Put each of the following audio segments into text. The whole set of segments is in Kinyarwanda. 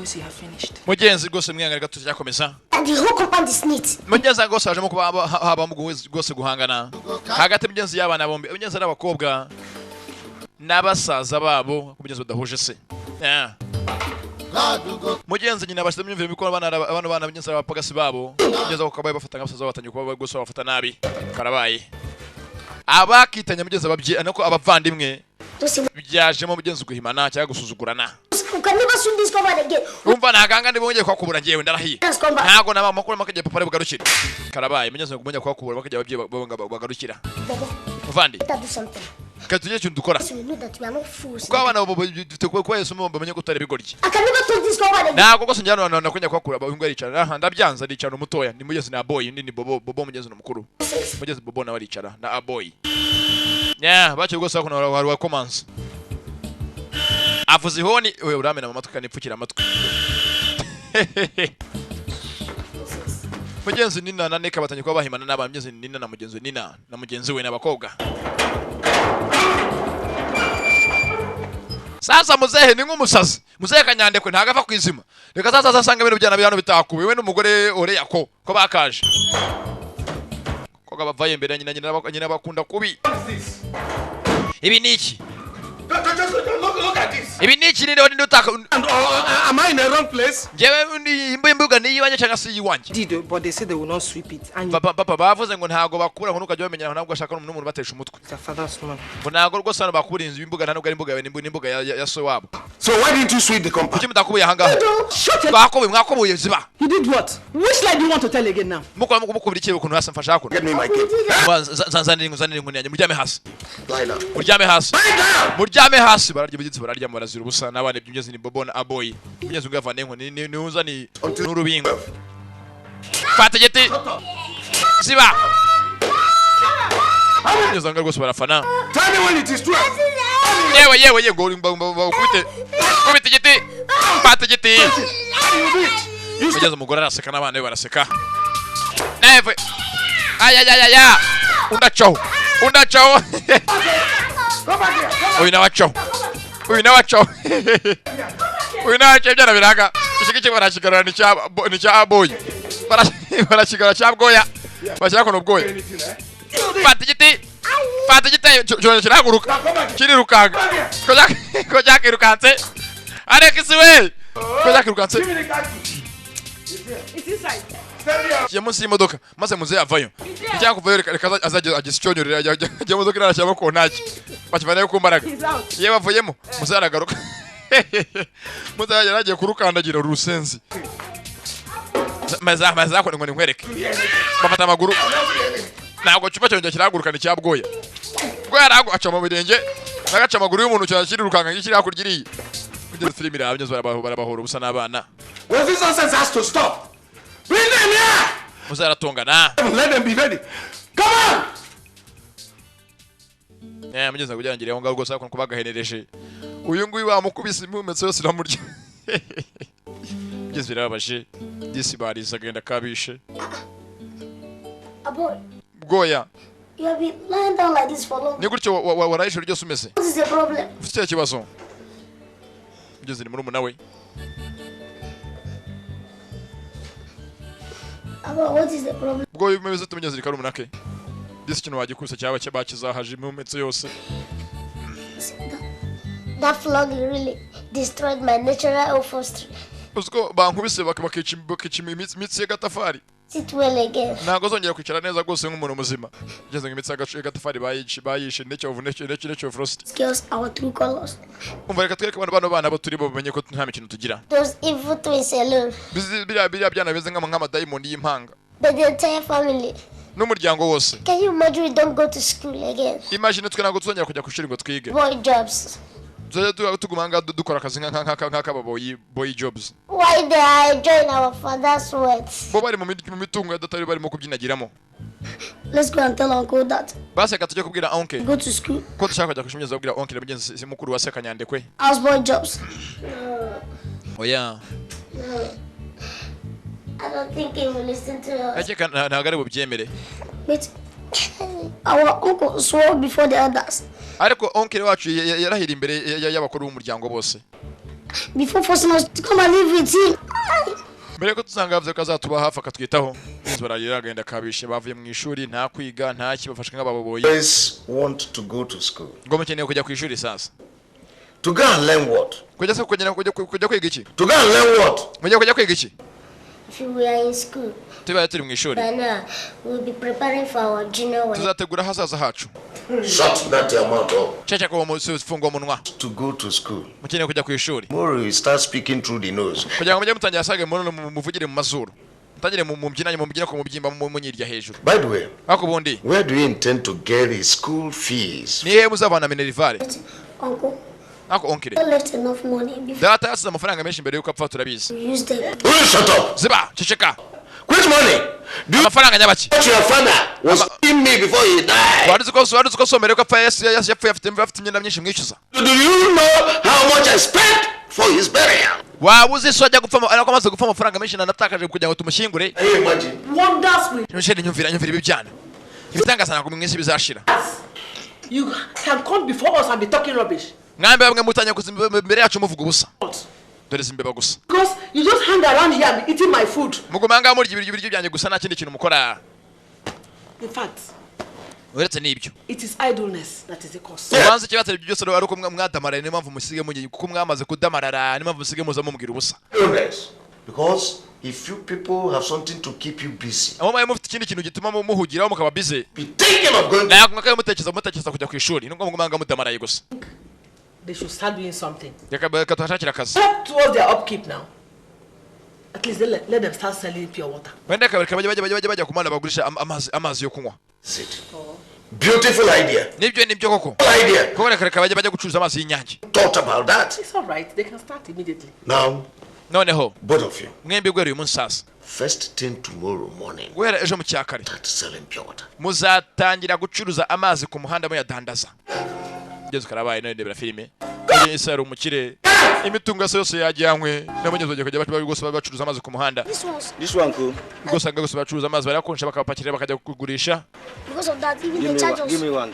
boys, you have finished. Mugenzi rwose mwihangane gato tujyakomeza. And the whole compound is neat. Mugenzi rwose hajemo kuba haba rwose guhangana hagati mugenzi y'abana bombi mugenzi n'abakobwa n'abasaza babo mugenzi badahuje se. Mugenzi nyina bashyize myumvire biko bana mugenzi abapagasi babo mugenzi bakabaye bafata nk'abasaza batanye kuba rwose bafata nabi karabaye abakitanya mugenzi ababye nako abavandimwe byajemo mugenzi guhimana cyangwa gusuzugurana. You can never swim this compound again. Umva naganga ndibonye kwa kubura ngiye ndarahiye. Ntago naba makuru makaje papa bugarukira. Karabaye mugenzi ngumenya kwa kubura makaje ababye bagarukira. Muvandi. Katuje cyo dukora. Kwa abana bo dufite kwa Yesu mumba bamenye gutare bigoryi. I can never swim this compound again. Ntago gose njyana nakwenya kwa kubura bahunga ricara. Aha ndabyanza ricana umutoya ni mugenzi na boy nini bobo mugenzi n'umukuru. Mugenzi bobo na baricara na aboy. Bacho gose akona wa commence. Avuze honi wewe uramena mu matwi kanipfukira amatwi. Mugenzi nina na neka batanye kwa bahimana n'aba mugenzi nina na mugenzi nina na mugenzi we n'abakobwa. Sasa muzehe ni nk'umusazi. Muzehe kanyandekwe ntagava kwizima. Reka sasa asanga ibintu byana byano bitakuwe we n'umugore ore yako ko bakaje. Koga bavaye imbere nyina bakunda kubi. Ibi niki? Look at this. Ibi niki ni ndi utaka. Am I in the wrong place? Jewe ndi imbuga ni yiwanye cyangwa se yiwanje. Did but they said they will not sweep it. And Papa bavuze ngo ntago bakura ngo nukajya bamenya ntabwo ashaka n'umuntu batesha umutwe. the father's man. Ngo ntago rwose hano bakura inzu imbuga ntabwo ari imbuga n'imbuga ya so wabo. So why didn't you sweep the compound? Kuki mutakubuye hanga? Shut it. Mwakobuye ziba. You did what? Which lie do you want to tell again now? Mukubira ikiwe kuntu hasa mfasha kuno. Get me my kid. Zanzanira inkuni yanjye muryame hasi. Lie down. Muryame hasi. Lie down. Muryame hasi bararya ibigitsi bararya barazira ubusa nabane byugeze ni bobo na aboy. Byugeze ungavane inkuni ni uza ni n'urubingo. Fata giti. Ziba. Byugeze anga rwose barafana. Tell me when it is true. Yewe ngo kubite giti. Fata giti. Byugeze umugore araseka n'abana be baraseka. Neve. Aya. Undacho. Uyu nawacho byana biraga ishiki barashigarana ni cya aboy barashigara cya bwoya bashaka no bwoya fata igiti cyo kiraguruka kirirukaga ko jakirukanse Alex we ko jakirukanse It's inside. yamusi imodoka maze muze avayo cyangwa kuvayo reka azajya agisicyonyorera ajya modoka irashaka ko ntaki bakivanayo ku mbaraga ye bavuyemo muze aragaruka muze yaragiye kurukandagira urusenzi maza ko ngo nkwereke bafata amaguru ntabwo cyupa cyongera kiraguruka ni cyabwoya bwo yarago aca mu birenge nagaca amaguru y'umuntu cyakiri rukanga ngikiri hakurgiriye kugeza filimi irabyo barabahora ubusa n'abana. Well, this nonsense has to stop. Bring them here. Muzaratongana. Let them be ready. Come on. Mugeza kujyangire aho ngaho rwose ko bagahenereje. Uyu nguyu bamukubise impumetse yose iramurya. Mugeza birababaje. Disi bariza agenda kabishe. Aboy. Bwoya. You have been lying down like this for long. Ni gutyo warayisho ryose umeze. What is the problem? Ufite ikibazo. Mugeza ni murumuna we. Aboy, what is the problem? Bwoya umeze tumugeza rikarumuna ke. Disi kintu wagikuse cyaba bakizahaje impumetse yose. That flog really destroyed my natural upholstery. Usko bankubise bakica imitsi y'agatafari. Sit well again. Ntago zongera kwicara neza rwose nk'umuntu muzima. Ugeze ngo imitsi y'agatafari bayishe n'icyo frost. Skills our true colors. Umva reka twereke bano bana bo turi bo bamenye ko nta mikino tugira. Those evil twins alone. Biriya byana beze nk'amadayimoni y'impanga. But the entire family. N'umuryango wose. Can you imagine we don't go to school again? Imagine twe ntago tuzongera kujya ku ishuri ngo twige. Boy jobs. Tugumanga dukora akazi nk'akababoyi boy jobs. Why they are enjoying our father's words? Bo bari mu mitungo yadatari barimo kubyinagiramo. Let's go and tell uncle that. Base ka tujye kubwira uncle. Go to school. Ko dushaka kujya kushimyeza kubwira uncle mugenzi si mukuru wa Sekanyandekwe. House boy jobs. Oya. I don't think he will listen to us. Ake ntago ari bubyemere. Wait. Our uncle swore before the others. Ariko uncle wacu yarahira imbere y'abakuru b'umuryango bose. before forcing us to come and live with him. mbere ko tuzanga yavuze ko azatuba hafi akatwitaho bararira agenda kabishe bavuye mu ishuri nta kwiga nta kibafashwe nk'ababoboye Boys want to go to school. ngo mukeneye kujya ku ishuri sasa To go and learn what? kujya se kujya kwiga iki To go and learn what? kujya kwiga iki If we are in school, tubaye turi mu ishuri by now we'll be preparing for our junior one. tuzategura hazaza hacu Shut that your mouth up. cece ko mufungwa umunwa To go to school. mukeneye kujya ku ishuri Tomorrow you start speaking through the nose. kugira ngo mujye mutangira asage muvugire mu mazuru mutangire mu mbyinanye mu mbyina ko mubyimba munyirya hejuru By the way, ako bundi where do you intend to get his school fees? nihe muzavana minerivare Uncle, ako onkire I left enough money before data yasize amafaranga menshi mbere yuko apfa turabizi we use them. Will you shut up? ziba ceceka Which money? Do you amafaranga nyabaki what your father was giving me before he died? waruzi ko somere ko apfa yapfuye afite imyenda myinshi mwishyuza Do you know how much I spent for his burial? waba uzi so ajya gupfa ariko amaze gupfa amafaranga menshi nanatakaje kugira ngo tumushyingure Can you imagine? Wonders with nsheri nyumvira ibi byana ibitangaza ntabwo mwese bizashira you can come before us and be talking rubbish. mwambe bamwe mutanya imbere yacu muvuga ubusa dore zimbeba gusa Because you just hang around here and be eating my food. mugumanga murya ibiryo byanjye gusa nta kindi kintu mukora In fact, uretse n'ibyo it is idleness that is the cause. ubanza ikibazo byose ari uko mwadamara niyo mpamvu musige munye kuko mwamaze kudamarara niyo mpamvu musige muza mumubwira ubusa Illness. Because if you people have something to keep you busy, aho mwaye mufite ikindi kintu gituma muhugiraho mukaba busy be thinking of going to ntabwo mwakaye mutekereza kujya ku ishuri nubwo mugumanga mudamaraye gusa They should start doing something. reka tuhashakira akazi Help towards their upkeep now. At least let them start selling pure water. wenda kabareka bajya kumana bagurisha amazi yo kunywa sit. Beautiful idea. nibyo koko Good idea. kuko reka bajya gucuruza amazi y'inyange Thought about that. It's all right. They can start immediately. Now, noneho both of you, mwembi guhera uyu munsi sasa first thing tomorrow morning, guhera ejo mu cyakare start selling pure water. muzatangira gucuruza amazi ku muhanda muyadandaza ugeze ukarabaye none ndebera filime ese yari umukire imitungo yose yajyanywe n'abanyazo bagiye kujya bose bacuruza amazi ku muhanda This one cool. gusa ngo bacuruza amazi barakonje bakabapakira bakajya kugurisha Because of that, even they charge us. Give me one.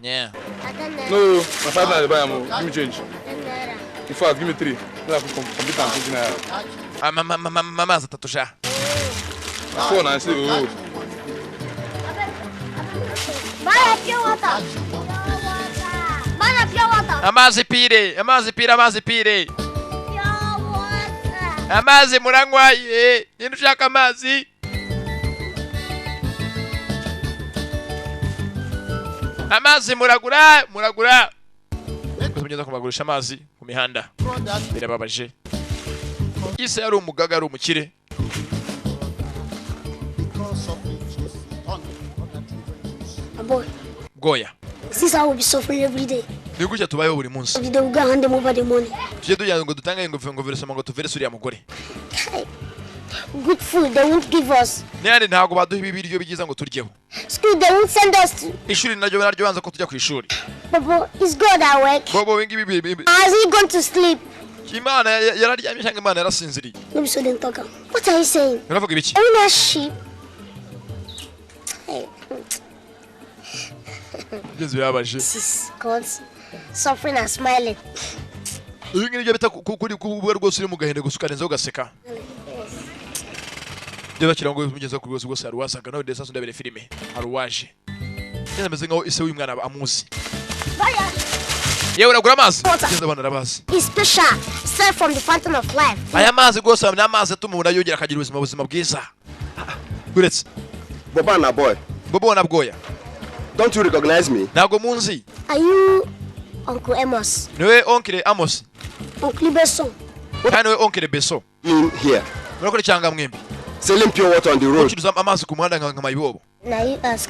yeah And then, No, my father not buy am. Give me change. then, In fact, give me 3. No, I can complete am 20 naira. amazi atatu sha 4 na say oh. buy a pure water. Buy a pure water. amazi pire Pure water. amazi muranywaye ninde ushaka amazi amazi muragura kumenyeza kubagurisha amazi ku mihanda birababaje ise yari umugaga ari umukire Boy, bwoya since I will be suffering every day, ni gutya tubayeho buri munsi every day we go hand them over the money. tujye tugira ngo dutange ngo veresoma ngo tuvere uriya mugore Hey, good food they won't give us. n'ayandi ntabwo baduha ibiryo byiza ngo turyeho School they won't send us to. ishuri naryo banza ko tujya ku ishuri But it's God at work. bobo ibingibi Has he gone to sleep? imana yararyamye cyangwa imana yarasinziriye Let me show them talk. What are you saying? uravuga ibiki Are we not sheep? Hey, bigeze birabaje this is God's suffering and smiling. ibi ngibi byo bita kuri kuba rwose uri mu gahinda gusa ukarenzaho ugaseka byo bakira ngo mugeze ku rwose rwose hari uwasaga nawe ndetse ndabere filime hari uwaje cyane ameze nkaho ise w'umwana amuzi yewe uragura amazi ngeze abana arabazi It's special, straight from the fountain of life. aya mazi rwose ni amazi atuma umuntu yongera akagira ubuzima bwiza uretse Boba na boy. bobo na bwoya Don't you recognize me? ntabwo munzi Are you Uncle Amos? niwe onkire amos Uncle Besson? kandi niwe onkire beso In here. murakora cyangwa mwembi Selling pure water on the road. ucuruza amazi ku muhanda nka mayibobo Now you ask.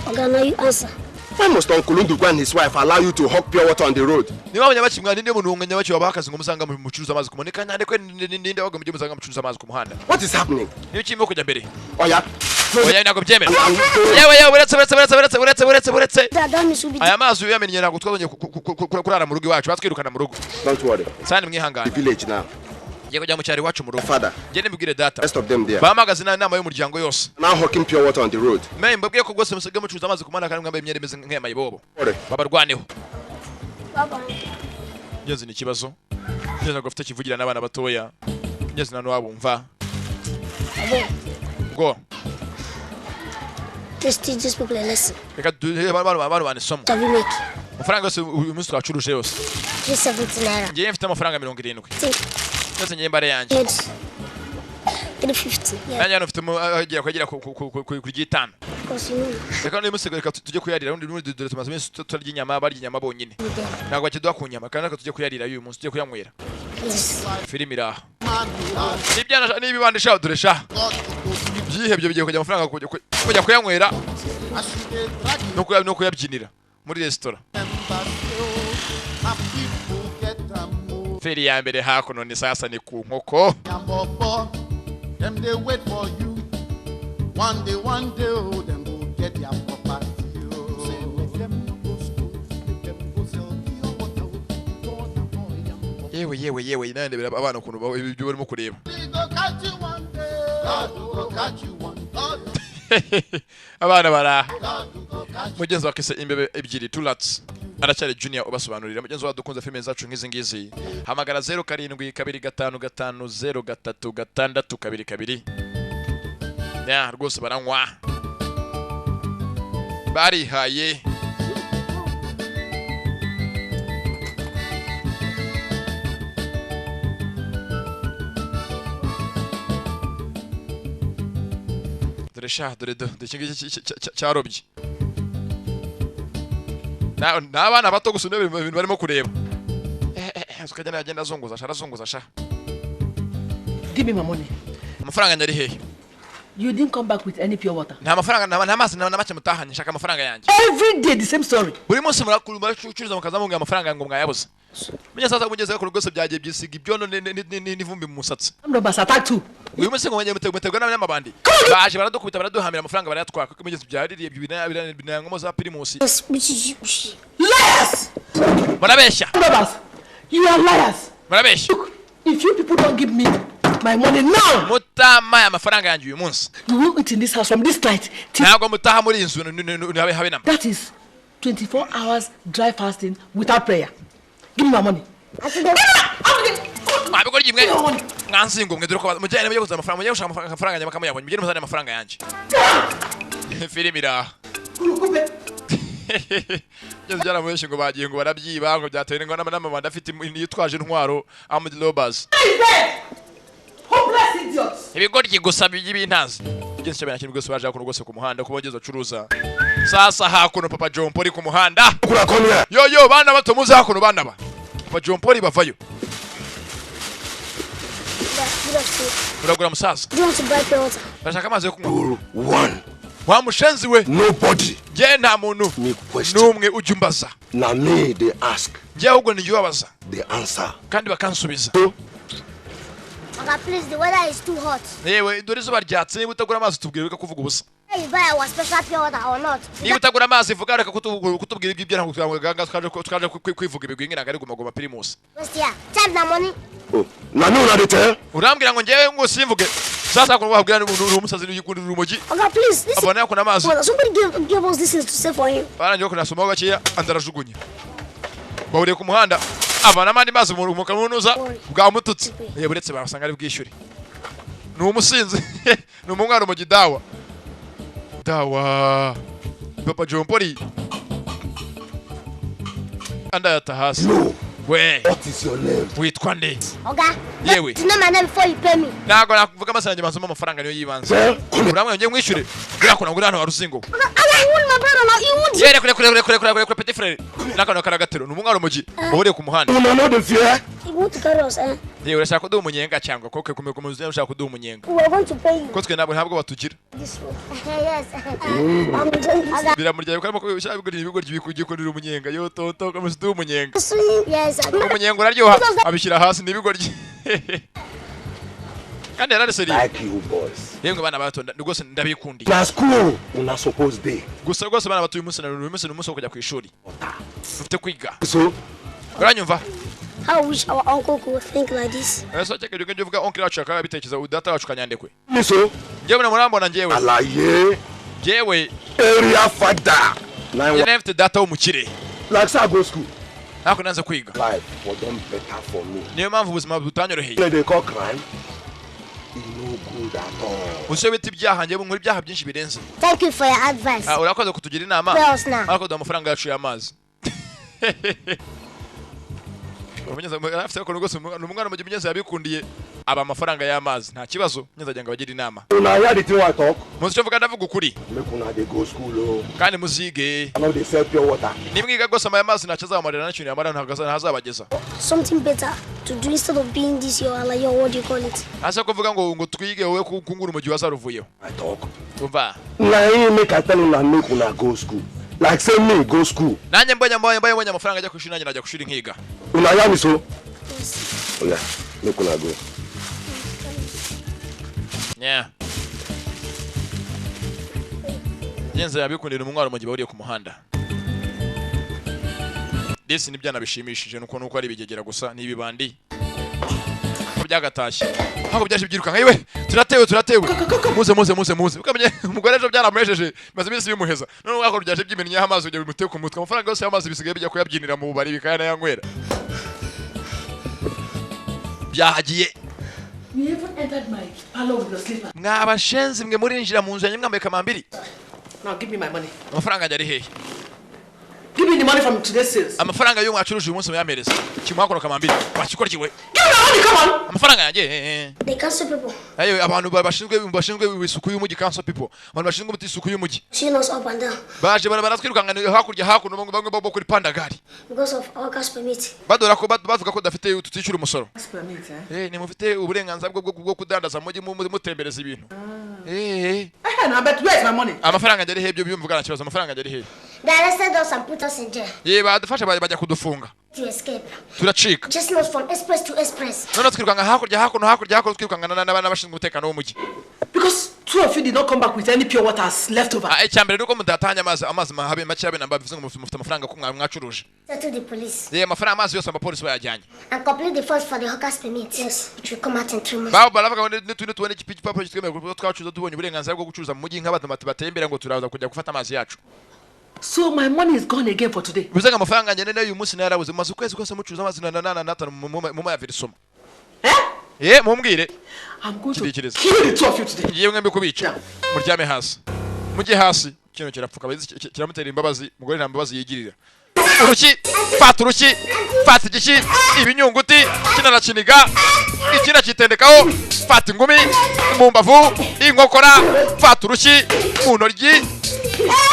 Okay, now you answer. Why must Uncle Ndugwa and his wife allow you to hawk pure water on the road? niba abanyabakimwa ninde muntu wunganya bacyo babakazi ngo musanga mucuruza amazi ku muhanda kandi nande kwe ninde wago mujye musanga mucuruza amazi ku muhanda What is happening? niba kimwe kujya mbere Oh yeah. oya ntabwo byemera I'm yewe uretse That means we'll be aya mazi uyamenye ntabwo twabonye kurara mu rugo iwacu batwirukana mu rugo Don't worry. sani The mwihangane village now. ngiye kujya mu cyaro iwacu mu rugo Father. ngende mbibwire data Rest of them there. bahamagaze inama y'umuryango yose Now hawking pure water on the road. me mbabwiye ko rwose musigaye mucuruza amazi ku muhanda kandi mwambaye imyenda imeze nk'iyamayibobo Worry. babarwaneho Bye-bye. ngeze ni ikibazo Ngeze gufite kivugira n'abana batoya. Ngeze nano abumva. Go. Just teach these people a lesson. Reka abantu banisoma. What have you make? Amafaranga yose uyu munsi twacuruje yose. Just 70 naira. Ngiye mfite amafaranga 70. Think. Ngeze ngiye mbare yanjye. Good. 350. Yeah. Nanjye hano mfite agiye kwegera ku gitano. Because you know. Reka n'uyu munsi reka tujye kuyarira undi dore tumaze iminsi turya inyama barya inyama bonyine. Ntabwo bakiduha ku nyama kandi reka tujye kuyarira uyu munsi tujye kuyanywera. Yes. Filimi iraha. N'ibibandisha dore sha. Byihebye bigiye kujya amafaranga kujya kuyanywera no kuyabyinira muri resitora. Feri ya mbere hakuno ni sasa ni ku nkoko. Them they wait for you. One day, oh, them go get their property. Yewe nande bira abana ukuntu ibyo barimo kureba. Abana bara. Mugenzi wa kise imbebe ebyiri tulats. Aracyari junior ubasobanurira mugenzi wa dukunze filime zacu nk'izi ngizi. Hamagara 0725530622. Ya rwose baranywa. Barihaye. Dore cyarobye. N'abana bato gusa ibintu barimo kureba. Ukajya nagenda azunguza sha. Give me my money. Amafaranga nyari hehe? You didn't come back with any pure water. Nta mafaranga nta mazi na make mutahanye shaka amafaranga yanjye. Every day the same story. Buri munsi muracuruza mukazamunga amafaranga ngo mwayabuze. Menya sasa mugeze ko rwose byagiye byisiga ibyono n'ivumbi mu musatsi. Robbers attack too. Uyu munsi ngo mutegwa n'abanyamabandi. Baje baradukubita baraduhamira amafaranga barayatwaka kuko mugeze byaririye binangomo za Primus. Liars! Barabeshya. Robbers, you are liars. Barabeshya. Look, if you people don't give me my money now, mutama amafaranga yanjye uyu munsi. You will eat in this house from this night till ntabwo mutaha muri inzu habe nama. That is 24 hours dry fasting without prayer. Give me my money. Mabikora gimwe ngansingo mwe dore ko mujyane mujye kuza amafaranga mujye gushaka amafaranga yanjye bakamuyabonye mujye muzane amafaranga yanjye. Filimi iraha. Yesu jana mweshi ngo bagiye ngo barabyiba ngo byatewe ngo n'amabanda afite yitwaje intwaro Armed Robbers. Hopeless idiots. Ibigoryi gusa by'ibintazi. Igenze cyane kintu rwose baje kuno rwose ku muhanda kubogeza curuza. Sasa hakuno Papa John Paul ku muhanda. Yo bana bato muze hakuno bana ba. Papa John Paul bavayo. Uragura musaza. Do you want to buy pure water? Bashaka amazi yo kunywa. One. Wa mushenzi we. Nobody. Je nta muntu. Numwe ujumbaza. Na me they ask. Je ahubwo ni yubaza. They answer. Kandi bakansubiza. Okay, please, the weather is too hot. Yewe dore zuba ryatse utagura amazi tubwire reka kuvuga ubusa. Hey, you buy our special pure water or not? Ni utagura amazi vuga reka kutubwira ibyo ntabwo twaganga twaje kwivuga ibigwi ngira ngari guma Primus. What's here? Time the money. Oh, na no na dete. Urambwira ngo ngewe ngo simvuge. Sasa ko wabwira umusazi y'ikundi rumogi. Okay, please. This Abana yakuna amazi. Somebody give us this is to save for him. Bana ngiye kuna somo gakiya andarajugunye. Bawuriye ku muhanda. Abana mandi mazi mu kamunuza bwa mututsi. Yeburetse barasanga ari bwishyure. Ni umusinzi. Ni umwana mu gidawa. Dawa. Papa John Paul. Anda yatahasi. No. We. What is your name? Witwa nde? Okay. Yewe. You know my name before you pay me. Nago nakuvuga amasanje masomo amafaranga niyo yibanze. Uramwe ngiye mwishyure. Birakona ngura hano waruzingo. I want my brother now. You want? Yere kure petit frère. Nakano karagatero. Numungaro mugi. Ubure ku muhanda. No no the fear. You want to carry us, eh? Yewe urashaka kuduha umunyenga cyangwa koke kumuzenya ushaka kuduha umunyenga. We are going to pay you. Ko twe ntabwo batugira. This one. Yes. I'm going. Biramurya yuko arimo kubishaka ibigori by'ibikugiye ko umunyenga. Yo tonto kamusiduha umunyenga. Yes. Umunyenga uraryoha abishyira hasi n'ibigori. Kandi yarari seri. Like you boys. Yemwe bana bato rwose ndabikundi. Na school una supposed day. Gusa rwose bana bato uyu munsi ni umunsi wo kujya ku ishuri. Ufite kwiga. So, uranyumva? How wish our uncle could think like this. Ese cyeke ryo uvuga oncle wacu akaba bitekereza udata wacu kanyandekwe. so Ngewe na murambona ngewe. alaye Ngewe area father. Nefte data umukire. Like say I go school. Nako nanze kwiga. Life for them better for me. Niyo mpamvu ubuzima butanyoroheye. They call crime. It's no good at all. Usebe ibyaha ngiye nkuri ibyaha byinshi birenze. Thank you for your advice. Urakoze kutugira inama. What else now? Urakoze amafaranga yacu y'amazi. Ubunyeza afite ko rwose umwana mu gihe yabikundiye aba amafaranga y'amazi nta kibazo nyazajya ngo bagira inama. Una hear the thing I talk. Muzi cyo vuga ndavuga ukuri. Make una dey go school. Kandi muzige. I know they sell pure water. Nimwiga gose amazi ntacazabamarira n'ikintu yamara ntazabageza. Something better to do instead of being this your what do you call it? Asa kuvuga ngo twige wowe kungura mu gihe wazaruvuyeho. I talk. Umva. Na make I tell una make una go school. Like say me go school. Nanjye mbonye amafaranga ajya kushira nanjye najya kushira nkiga. Una hear me so? Oya, make una go. Yeah. Yenze yabikundira umwaro mu gihe bariye ku muhanda. Desi nibyana bishimishije nuko ari bigegera gusa n'ibibandi. Ko byagatashye. Hako byaje byiruka nkayiwe. Turatewe. Muze. Ukamenye umugore ejo byaramuhejeje. Maze iminsi bimuheza. None wako byaje byimennye amazi ujye bimuteye ku mutwe. Amafaranga yose y'amazi bisigaye bijya kuyabyinira mu bubari bikayana yanywera. Byahagiye. You even entered my parlor with your slipper. Mwabashenzi mwe murinjira mu nzu yanyu mwambaye kamambiri. Now give me my money. Amafaranga ajya ari hehe? Give me the money from today's sales. Amafaranga yo mwacuruje uyu munsi muyamereza. Kimwakora kamambiri. Wakikorkiwe. Give me my money, come on. Amafaranga yanjye. They cancel people. Ayo abantu bashinzwe isuku y'umujyi council people. Abantu bashinzwe isuku y'umujyi. She knows up and down. Baje baratwirukanga hakurya hakuno bamwe bo kuri Pandagari. Because of our cash permit. Badora ko bavuga ko dafite tuticura umusoro. Permit, eh? Ni mufite uburenganzira bwo kudandaza mujyi mutembereza ibintu. Now but where's my money? Amafaranga ajya ari he byo byumvugana kibazo amafaranga ajya ari he. They arrested us and put us in jail. Badufasha bajya kudufunga. To escape. Turacika. Just not from express to express. None twirukanga hakurya hakuno twirukanga n'abashinzwe umutekano w'umujyi. Because two of you did not come back with any pure water left over. Icyambere nuko mudatanya amazi mahabe make yabe namba bivuze ngo mufite amafaranga ko mwacuruje. Settle the police. Amafaranga amazi yose abapolisi bayajyanye. And complete the force for the hawkers permit. Yes, it will come out in 3 months. Baravuga ngo tubone igipapuro kitwemerera ko twacuruza tubonye uburenganzira bwo gucuruza mu mujyi nk'abantu batembera ngo turaza kujya gufata amazi yacu. So my money is gone again for today. Bivuze ngo amafaranga njye n'uyu munsi narabuze maze ukwezi kose mucuruza amazi na mu mayavirisoma. Mumbwire. I'm going to Kirikiriza. kill the two of you today. Ngiye mwembe kubica. Muryame hasi. Mujye hasi. Kino kirapfuka kiramutera imbabazi mugore nta mbabazi yigirira. Uruki, fata igiki, ibinyunguti, kinaraciniga, ikina kitendekaho, fata ingumi, mu mbavu, inkokora, fata uruki, mu ntoryi,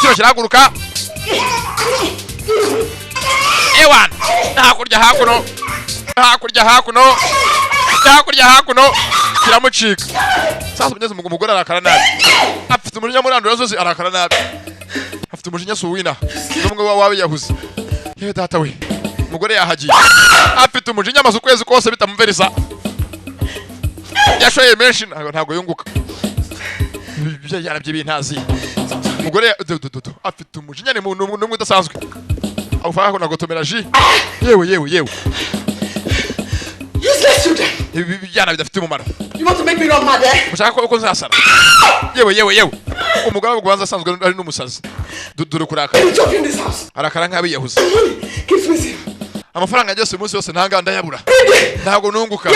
kino kirahaguruka. Ewan, hakurya hakuno, kiramucika. Sasa mugeze umugore arakara nabi. Afite umujinya murandura zose arakara nabi. Afite umujinya suwina. Numwe wawe yahuze. Yewe data we. Umugore yahagiye. Afite umujinya amaze ukwezi kose bitamuverisa. Yashoye menshi ntago yunguka. Yarabye bintazi. Umugore afite umujinya ni numwe udasanzwe. Awufaka ko nagotomera ji. Yewe. Useless children. Byana bidafite umumaro. You want to make me run mad, eh? Mushaka ko nzasara. Yewe. Umugabo w'Ugwanza asanzwe ari n'umusazi. Dudure kuraka. Arakara nkabi yahuze. Keep missing. Amafaranga yose umunsi wose ntanga ndayabura. Ntago nunguka.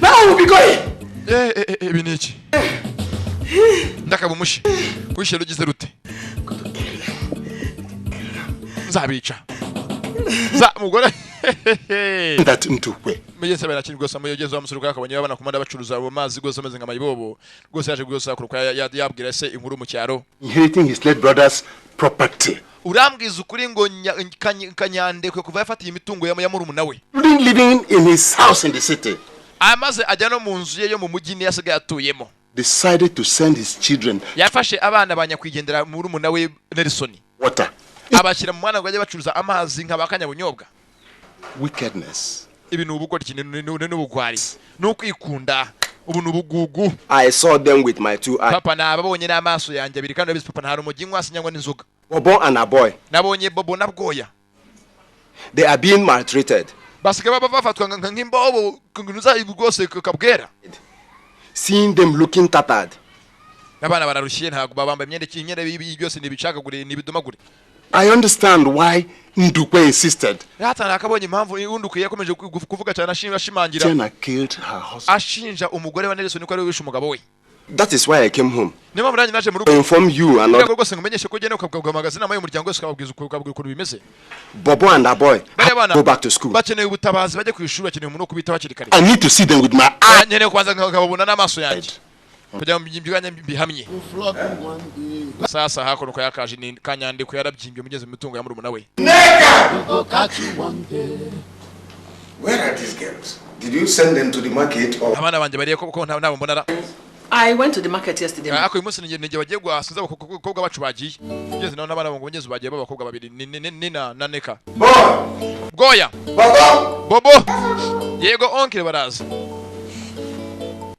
Now we'll be going. Ibi ni iki? Ndakabumushi. Kwishye rugize rute. Zabica. Mugore. That into we. Mugeze barakiri gose amuyogeze amusuruka akabonye babana kumanda bacuruza abo mazi gose ameze nka mayibobo. Gose yaje gose akuruka yabwira se inkuru mu cyaro. Inheriting his late brother's property. Urambwiza ukuri ngo Kanyande kwe kuva yafatiye imitungo ya murumuna we. Living in his house in the city. Amaze ajya no mu nzu ye yo mu mujyi ni yasigaye atuyemo. Decided to send his children. Yafashe abana banyakwigendera murumuna we Nelson. Water. Abashyira mu mwana ngo ajye bacuruza amazi nk'abakanyabunyobwa. Wickedness. Ibi ni ubugoryi kinene n'ubugwari. Nukwikunda ubu nubugugu. I saw them with my 2 eyes. Papa nababonye n'amaso yanjye abiri kandi papa nta rumujyi ngwasi nyangwa n'inzoga. Bobo and a boy. Nabonye Bobo na Bwoya. They are being maltreated. Basike baba bafatwa nk'imbobo kugunuza ibugose kabwera. Seeing them looking tattered. Nabana bararushiye ntago babamba imyenda byose nibicagagure nibidomagure. I understand why Ndukwe insisted. Yatana akabonye impamvu Undukuye yakomeje kuvuga cyane ashimangira. Jenna killed her husband. Ashinja umugore wa Nelson ko ari wishe umugabo we. That is why I came home. Niba muranye naje mu rugo. To inform you and all. not. Rwose ngumenyeshe ko gene ukabwa magazine amaye umuryango wese ukabwiza ukuntu bimeze. Bobo and that boy go back to school. Bakeneye ubutabazi bajye ku ishuri bakeneye umuntu kubita bakiri kare. I need to see them with my eyes. Nkeneye kwanza nkababona n'amaso yanjye. Kugira mbyiganye bihamye. Sasa hakono ko yakaje ni Kanyande ko yarabyimbye mugeze mu mitungo ya murumuna we. Where are these girls? Did you send them to the market or? Abana banje bariye ko nabo mbonara. I went to the market yesterday. Ako uyu munsi nige bagiye gwasuza abakobwa bacu bagiye. Ngeze naho nabana ngo ngeze bagiye babakobwa babiri Nina na Neka. Goya. Bobo. Yego oncle baraza.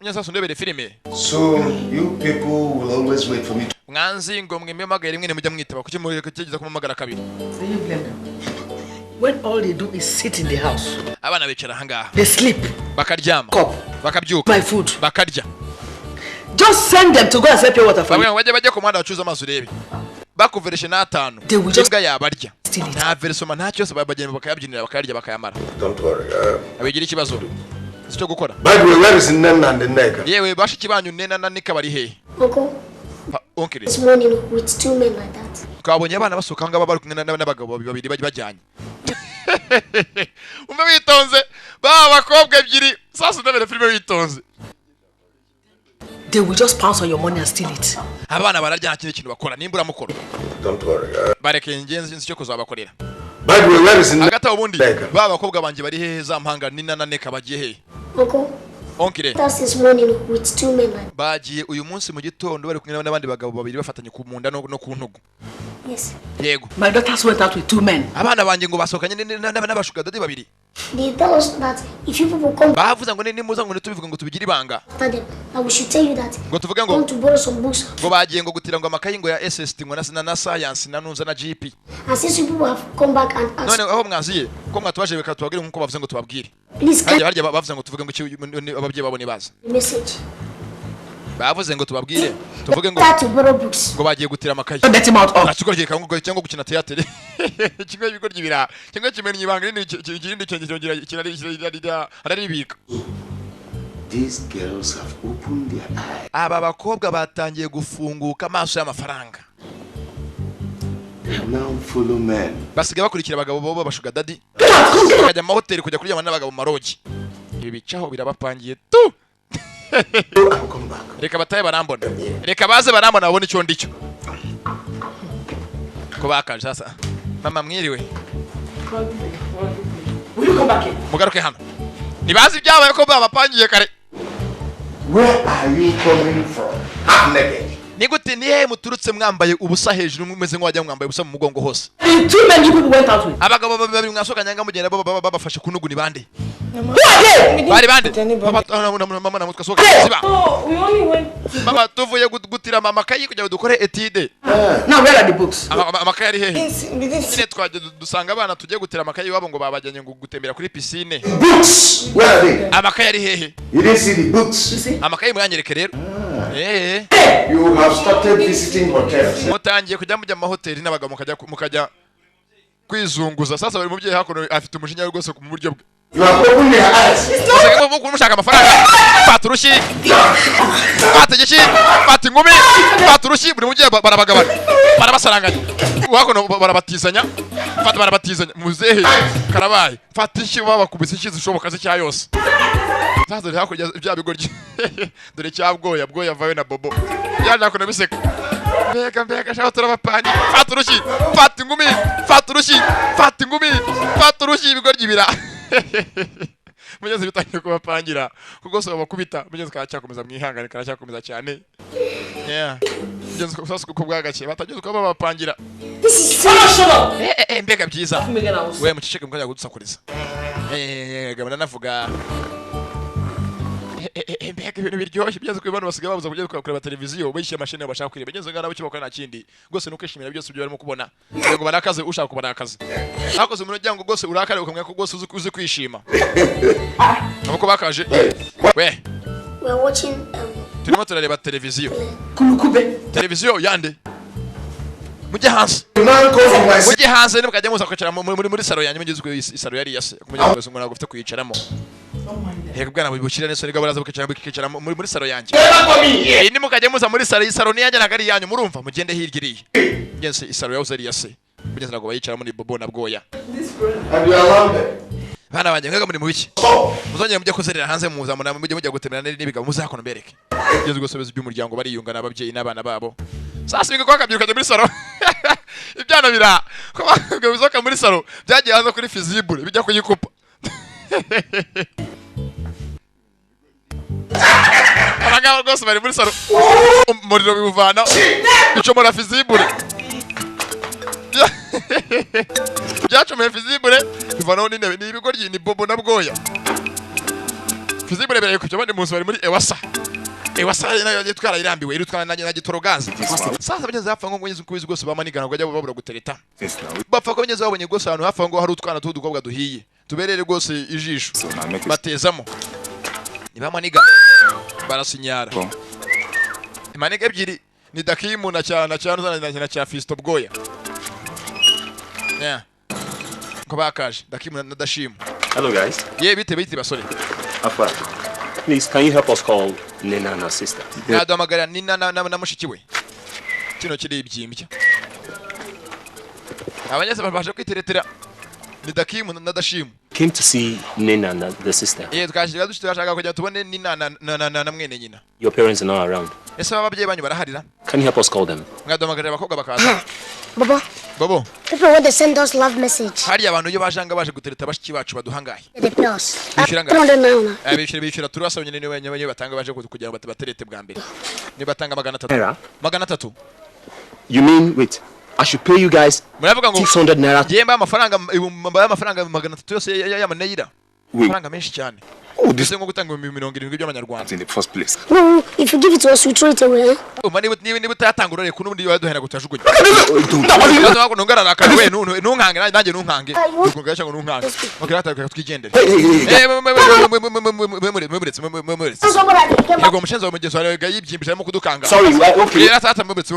Nyasa ndebere filime. So you people will always wait for me to... Mwanzi ngo mwemagara rimwe mujya mwitaba kuki mugeza kumamagara kabiri. So you blame them. When all they do is sit in the house. Abana bicara hangaha. They sleep. Bakaryama. Bakabyuka. My food. Bakarya. Just send them to go and sell pure water for you. Bajye komanda bacuza amazu rebe. Bakuvereshe n'atanu. Imbwa yabarya. Nta versoma ntacyo se bagenda bakayabyinira bakarya bakayamara. Don't worry. Abigira ikibazo. Sicyo gukora. By the way, where is Nena and the Neka? Yewe bashiki banyu Nena na Nika bari he? Uncle. This morning with 2 men like that. Kabonye abana basoka ngaba bari kumwe n'abagabo babiri bajyanye. Umwe witonze bakobwa ebyiri sasa ndabere filime witonze. They will just pounce on your money and steal it. Abana bararya kintu bakora nimbura mukoro. Don't worry. Bareke ingenzi cyo kuzabakorera. By the way, where is Agata ubundi bakobwa banje bari he za mpanga Nina na Neka bagiye he? Uncle. That's this morning with 2 men like. Bagiye uyu munsi mu gitondo bari kumwe n'abandi bagabo babiri bafatanye ku munda no ku ntugu. Yes. Yego. My daughters went out with 2 men. Abana banje ngo basokanye n'abashuga dadi babiri. They tell us that if you people come bavuze ngo ni muza ngo tubivuga ngo tubigira ibanga. I we should tell you that. Ngo tuvuge ngo want to borrow some books. Ngo bagiye ngo gutira ngo amakayi ngo ya SST ngo na science na nunza na GP. And since you people have come back and asked. None aho mwaziye ko mwatwaje beka tubabwire nkuko bavuze ngo tubabwire. Please harya bavuze ngo tuvuge ngo ababyeyi babone baza. Message. Bavuze ngo tubabwire tuvuge ngo ngo bagiye gutira amakayi. Nakiko rye kango cyangwa gukina theater. Kimwe ibigoryi ibira. Kimwe kimenye ibanga ikindi cyongera araribika. These girls have opened their eyes. Aba bakobwa batangiye gufunguka amaso y'amafaranga. They now follow men. Basigaye bakurikira abagabo bo bashuga dadi. Bakajya mu hoteli kujya kuryama n'abagabo marogi. Ibi bicaho birabapangiye tu. Reka bataye barambona. Reka baze barambona babone icyo ndicyo. Ko bakaje sasa. Mama mwiriwe. Will you come back in? Mugaruke hano. Nibazi ibyabaye ko babapangiye kare. Where are you coming from? I'm naked. Nigute nihe muturutse mwambaye ubusa hejuru mumeze nk'wajya mwambaye ubusa mu mugongo hose. 2 men you people went out with. Abagabo babiri mwasokanya ngamugenda babafashe kunugu ni bande. Bari bande. Mama na mutwe soka ziba. Oh, we only went. Mama tuvuye gutira mama kayi kujya dukore etide. Now where are the books? Amakayi ari hehe? Nyine twaje dusanga abana tugiye gutira amakayi wabo ngo babajyanye ngo gutembera kuri piscine. Books. Where are they? Amakayi ari hehe? You didn't see the books. Amakayi mwanyereke rero. You have started visiting hotels. Mutangiye kujya mujya mu mahoteli n'abagabo mukajya kwizunguza. Sasa bari mubyeyi hakono afite umujinya rwose ku buryo bwe. You have opened your eyes. Musanga mu mushaka amafaranga. Faturushi. Fategishi. Fatingumi. Faturushi buri mubyeyi barabagabana. Barabasaranganya. Hakono barabatizanya. Fata barabatizanya. Muzehe karabaye. Fatishi babakubise ikizi zishoboka zicya yose. Sasa rero kujya bya bigoryi. Dore cyabwoya bwoya vawe na Bobo. Yaje kono biseka. Mbega shaho turabapani. Faturushi. Fatingumi. Faturushi. Fatingumi. Faturushi ibigoryi bira. Mugeze bitangiye kubapangira kuko so bakubita mugeze karacyakomeza mwihangane karacyakomeza cyane. Mugeze sasa kuko bwagace batageze ko babapangira. Mbega byiza. We muceceke mukajya gudusakuriza. Gabana navuga. Mbega ibintu biryoshye byaze kwibana basigaye babuza kujya kureba televiziyo bishyira mashine bashaka kureba bigeze ngana bacyo bakora nakindi gose nukishimira byose byo barimo kubona ngo barakaze ushaka kubona akazi hakoze mu ryango gose urakare ukamwe ko gose uzi kwishima abako bakaje we we're watching turimo turareba televiziyo Kulukube televiziyo yande mujye hanze man come from my mujye hanze nimukajya muza kwicara muri saro yanyu mugizwe isaro yari yase kumenya ngo ngo nagufite kuyicaramo Heka bwana bubukira nese niga baraza bukicara muri saro yanjye nimukajya muza muri saro ni yanjye nagari yanyu murumva mugende hirgiriye ngense isaro yawe zari yase mugeze nago bayicara muri bobo na bwoya bana banje ngaga muri mubiki muzongera mujye kuzerera hanze muza mujye gutemera n'ibiga muzakono bereke ngeze gusubeza by'umuryango bariyunga n'ababyeyi n'abana babo sasa biga kwakabyuka muri saro ibyana bira ko bizoka muri saro byagiye hanze kuri fizibule bijya kuyikupa abagabo rwose bari muri saro umuriro bivana icomora fizibule byacomeye fizibule bivanaho n'intebe n'ibigoryi ni bobo na bwoya fizibule bere kujya bandi munsi bari muri ewasa nayo yitwara irambiwe irutwana na gitorogazi sasa bageze hapfa ngo ngeze kubizi rwose bamanigana ngo ajya babura gutereta bapfa ko bageze babonye rwose ahantu hapfa ngo hari utwana tudukobwa duhiye tuberere rwose ijisho batezamo nibamaniga barasinyara imaniga ebyiri ni dakimu na cyana na cya Fisto bwoya yeah ko bakaje dakimu na dashimu. Hello guys. Bite basore. Afa. Please, can you help us call Nina and her sister? Nadomagara Nina na mushiki we. Kino kiri ibyimbya. Abanyese baje kwiteretera ni dakimu na dashimu. Came to see Nina and the sister. Twashaka dushaka kujya tubone Nina na mwene nyina. Your parents are not around. Ese ababyeyi banyu baraharira? Can you help us call them? Ngadomagara bakobwa bakaza. Baba. People want to send us love message. Hari abantu yo bajanga baje gutereta bashiki bacu baduhangaye. The plus. Bishira turasabye ni wenye batanga baje kugira ngo baterete bwa mbere. Ni batanga 300. 300. You mean wait. I should pay you guys 600 naira. Yemba amafaranga 300 yose y'amanayira. Amafaranga menshi cyane. This ngo gutanga 70 by'amanyarwanda. In the first place. No, if you give it to us we throw it away. Mani niba utatanga urore ku nundi yaduhera gutajugunye. Ndabaza ngarara akawe ntunkange nanjye ntunkange. Ukungasha ngo ntunkange. Bakirata twigendere. Yego umushenzo wa mugezo arega yibyimbije mu kudukanga. Sorry, okay. Tata mubetse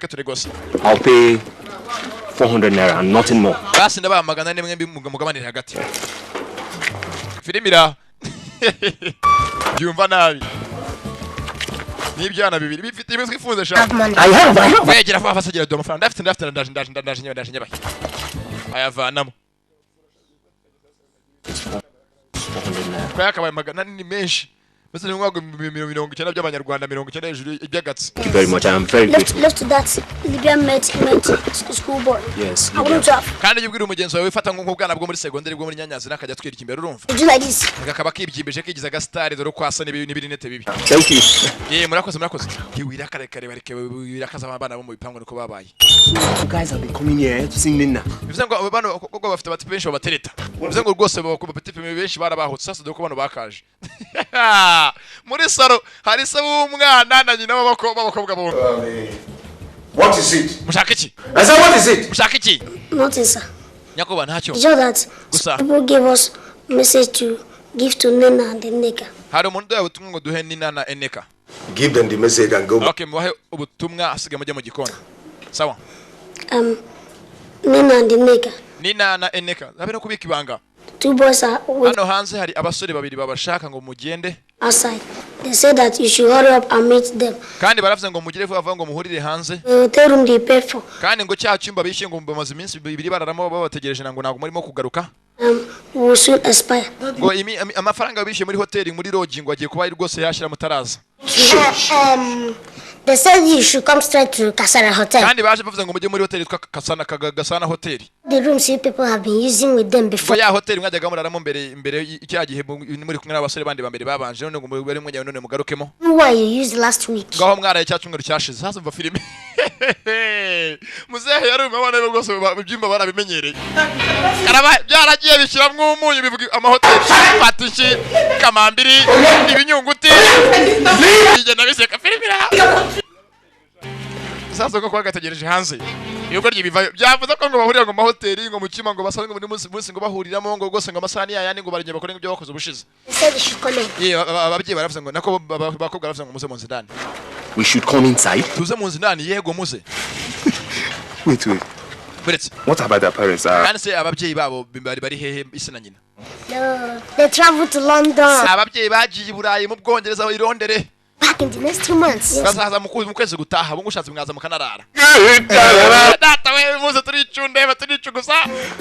turi gose. I'll pay 400 naira and nothing more. Basi ndaba magana ne mwembi mugabanire hagati. Filimira. Yumva nabi. Nibyana bibiri bifite imitwe ifunze sha. I have. Wegera fa fasagira do amafaranga ndafite ndaje ayavanamo. Kwa kabaye magana ni menshi. Bese ngwago 70 by'abanyarwanda 90 hejuru ibyagatsi. Thank you very much. I am very grateful. Left to that Libyan met school boy. Yes. I want to have. Kandi yibwira umugenzi wawe ufata nk'ubwana bwo muri segonderi bwo muri Nyanyazi nakajya twirika imbere urumva. Do like this. Akaba kibyimbije kigiza gasitari dore kwasa n'ibinete bibi. Thank you. Murakoze. Kiwira kare bareke birakaza abana bo mu bipango niko babaye. You guys have been coming here to sing Nina. Bivuze ngo abana koko bafite bati benshi babatereta. Bivuze ngo rwose bafite benshi barabahutse sasa dore ko bano bakaje. Muri saro hari se w'umwana na nyina b'abakobwa bombi. What is it? Mushaka iki? I said what is it? Mushaka iki? Nothing, sir. Nyakoba ntacyo. Just that Gusa. people gave us message to give to Nina and the nigga. Hari umuntu yabutumwe ngo duhe Nina na Eneka. Give them the message and go. Okay, mubahe ubutumwa asige mujye mu gikoni. Sawa. Nina and the nigga. Nina na Eneka. Zabe no kubika ibanga. Two boys are Hano hanze hari abasore babiri babashaka ngo mugende. outside. They said that you should hurry up and meet them. Kandi baravuze ngo mugire vuba ngo muhurire hanze. The hotel room they paid for. Kandi ngo cya cyumba bishe ngo bamaze iminsi bibiri bararamo babategereje ngo ntago murimo kugaruka. Will soon expire. Ngo amafaranga bishe muri hoteli muri lodge ngo agiye kuba ari rwose yashira mutaraza. They said you should come straight to Kasana Hotel. Kandi baje bavuze ngo mujye muri hoteli twa Gasana Hotel. The rooms you people have been using with them before. Ya hoteli mwajyaga muraramo mbere icya gihe muri kumwe n'abasore bandi bambere babanje none ngo bari mwajya none mugarukemo. Why you used last week? Ngaho mwaraye cya cyumweru cyashize hasa mva filime. Muzehe yari umwana we rwose ibyimba barabimenyereye. Karaba byaragiye bishiramwe umunyu bivuga amahoteli Patishi Kamambiri ibinyunguti. Igenda biseka filime. Sasa ko kwagategereje hanze. Yuko ryibiva byavuze ko ngo bahurira ngo mahoteli ngo mukima ngo basanzwe muri munsi ngo bahuriramo ngo gose ngo amasani yayandi ngo barije bakora ibyo bakoze ubushize. Ababyeyi baravuze ngo nako bakobwa baravuze ngo muze mu nzindani. We should come inside. Tuze mu nzindani yego muze. Wait. buretse What about their parents? kandi se ababyeyi babo bari hehe ise na nyina No, they traveled to London. ababyeyi bagiye i Burayi mu Bwongereza i Londres Back in the next 2 months. bazaza mu kwezi gutaha bo ngushatse mwaza mukanarara data we muze turicunde baturicu gusa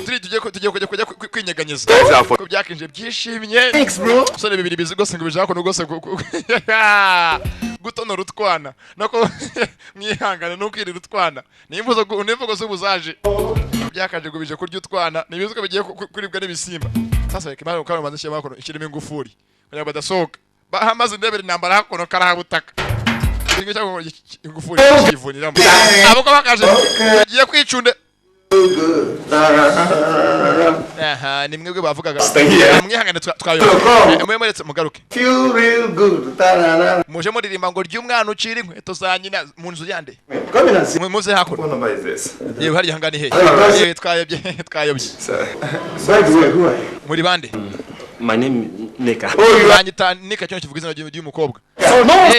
tugiye kujya kwinyeganyeza ko byakinje byishimye Thanks, bro. sore bibiri bizi gose ngo bijako no gose gutonora utwana nako mwihangane no kwirira utwana nimvugo z'ubuzaje byakaje ngo bije kurya utwana nibizuko bigiye kuribwa n'ibisimba sasa reka imana ukaba maze shema kono ikirimo ingufuri kugira badasohoka bahamaze ndebere intambara hakono karahabutaka ingo cyangwa ingufuri kivuniramo abo ko bakaje bagiye kwicunde aha ni mwebwe bavugaga mwihangane twayo mwemuretse mugaruke Feel real good. muje muririmba ngo ry'umwana ucira inkweto za nyina mu nzu yande Come in and see. muze hakono What number is this? yewe hari hangani he yewe twayobye Sir. By the way, who are you? muri bande My name Nika. banyita nika cyo kivuga izina ry'umukobwa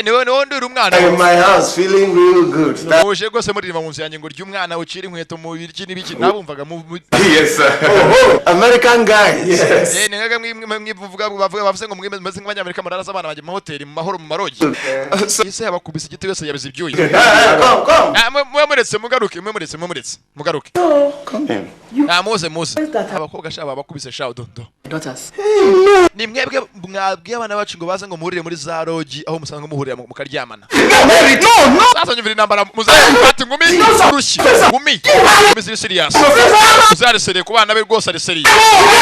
niwe nduri umwana I'm in my house feeling real good. muje gose muririmba mu nzu yanjye ngo ry'umwana ucira inkweto mu biriki n'ibiki nabumvaga Yes, sir. Oh, American guy. Yes. ningaga mwivuga bavuze ngo mwemeze nk'abanyamerika muraraza abana bajye mu mahoteli mu mahoro mu marogi ise yabakubise igiti wese yabize ibyuya Come. mwemuretse mugaruke Come in. muze abakobwa shaba bakubise shawo dondo Daughters. ni mwebwe mwabwiye abana bacu ngo baze ngo muhurire muri za rogi aho musanga muhurira mukaryamana sasa nyumvira intambara muzafata ingumi rushyi ngumi ziri serious muzaresere ku bana be rwose ari serious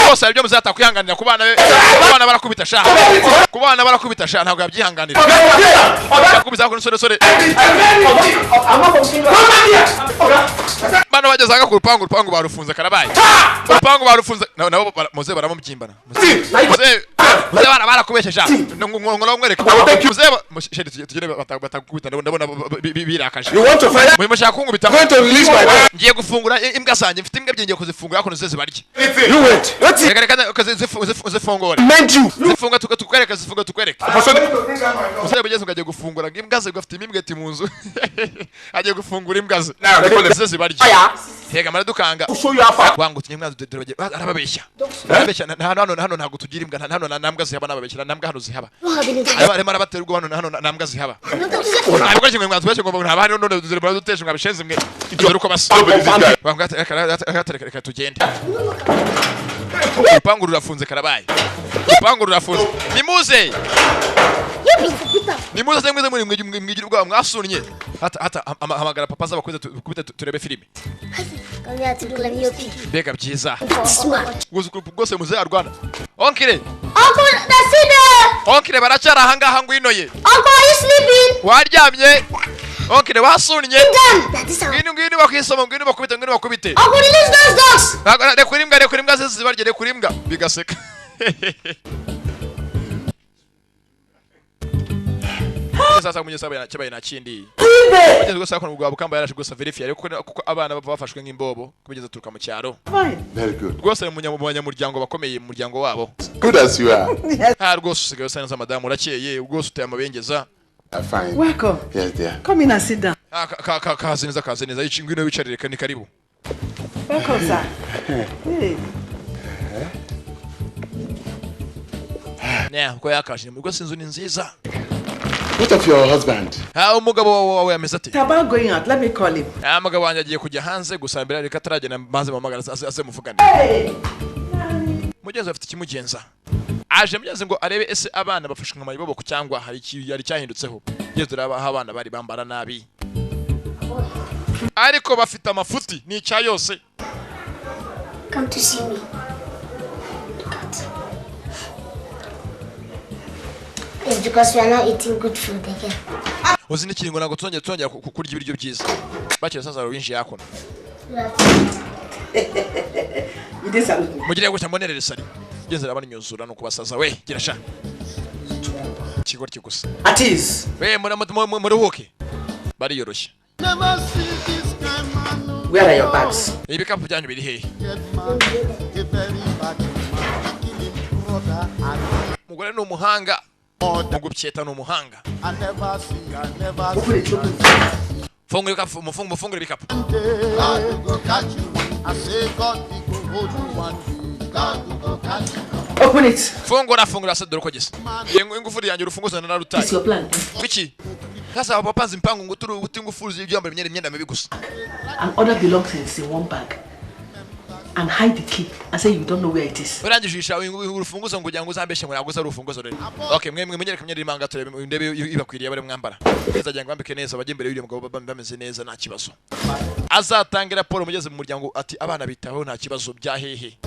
rwose aribyo muzata kwihanganira ku bana be ku bana barakubita sha ntabwo yabyihanganira yakubiza ko sore bana bagezaga ku rupangu barufunze karabaye urupangu barufunze nabo muze baramukimbana muze barakubesheje ngo mwereka muze tugire batakubita ndabona birakaje You want to fight? mu mushaka kungubita I'm going to release my wife. ngiye gufungura imbwa sanje mfite imbwa byingiye kuzifungura ko nzeze barye You wait. What's it? reka zifungura Meant you. zifunga tukwereka muze bigeze ugaje gufungura imbwa ze gafite imbwa ati mu nzu agiye gufungura imbwa ze nzeze barye hega maradukanga Show you how far. wangutse imbwa arababeshya hano ntabwo tugira imbwa hano nambwa zihaba nababeshya nambwa hano zihaba arimo arabaterwa hano nambwa zihaba ntabwo kimwe mwanzu wese ngo ntaba hano none duzire baradutesha ngabishenze mwe dore uko basa reka tugende urupangu rurafunze karabaye urupangu rurafunze nimuze se mwize mwigira ubwabo mwasunnye hata hamagara papa z'abakoze kubita turebe filime Come here to do let me your pee. bega byiza Smart. rwose muze arwana onkire Uncle, that's it there. onkire baracyari ahangaha ngwino ye Uncle, are you sleeping? waryamye onkire wasunnye Done. That is how. ngwino bakwisoma ngwino bakubite Uncle, release those dogs. rekura imbwa zibarye rekura imbwa bigaseka sasa munyesaba cyabaye nakindi bageze gusa ko ubwo bukamba yarashe gusa verify kuko abana bafashwe nk'imbobo kubigeza turuka mu cyaro Fine. Very good. rwose munyamuryango bakomeye mu muryango wabo Good as you are. rwose usigaye usa neza madamu urakeye rwose uteye amabengeza Fine. Welcome. Yes, dear. Come in and sit down. kaze neza ngwino wicarire ni karibu Welcome, sir. Hey. uko yakashe rwose inzu ni nziza What of your husband? umugabo wawe yameze ate It's about going out. Let me call him. umugabo wanjye agiye kujya hanze gusa mbere reka ataragenda maze mamagara aze muvugane Hey. mugenzi afite ikimugenza aje mugenzi ngo arebe ese abana bafashwe nka mayiboboko cyangwa hari cyahindutseho yewe turabaha abana bari bambara nabi ariko bafite amafuti ni icya yose Come to see me. It's because we are not eating good food again. uzi n'ikiringo ntabwo tuzongera kurya ibiryo byiza bakira sasa winshi yakono You did something. mugire gutya mbonerere sari genze rabana nyuzura no kubasaza we gira sha kigoryi gusa At ease. we muruhuke bari yoroshye Never see this kind man. No. Where are your bags? ibikapu byanyu biri hehe Get man. A very bad man. Killing brother and umugore ni umuhanga mother. mugubyeta ni umuhanga I never see. I never Open it, see. open it. mufungure bikapu. God will go catch you. I say God will go hold you one day. God will go catch you. Open it. Fungura se dore ko gisa. Ingufuri yanjye urufunguzo na rutaye. It's your plan. Wiki. Sasa abapanze impango ngo turi utingufuri ibyamba imyenda mibi gusa. And other belongings in one bag. And hide the key and say you don't know where it is. Urangijisha urufunguzo ngo ujyango uzambeshe ngo yaguza urufunguzo rero. Okay, mwe menyere kamyeri imanga turebe ndebe ibakwiriye bare mwambara. Azajya ngambike neza abajye imbere y'uyu mugabo bameze neza nta kibazo. Azatangira raporo mugeze mu muryango ati abana bitaho nta kibazo bya hehe.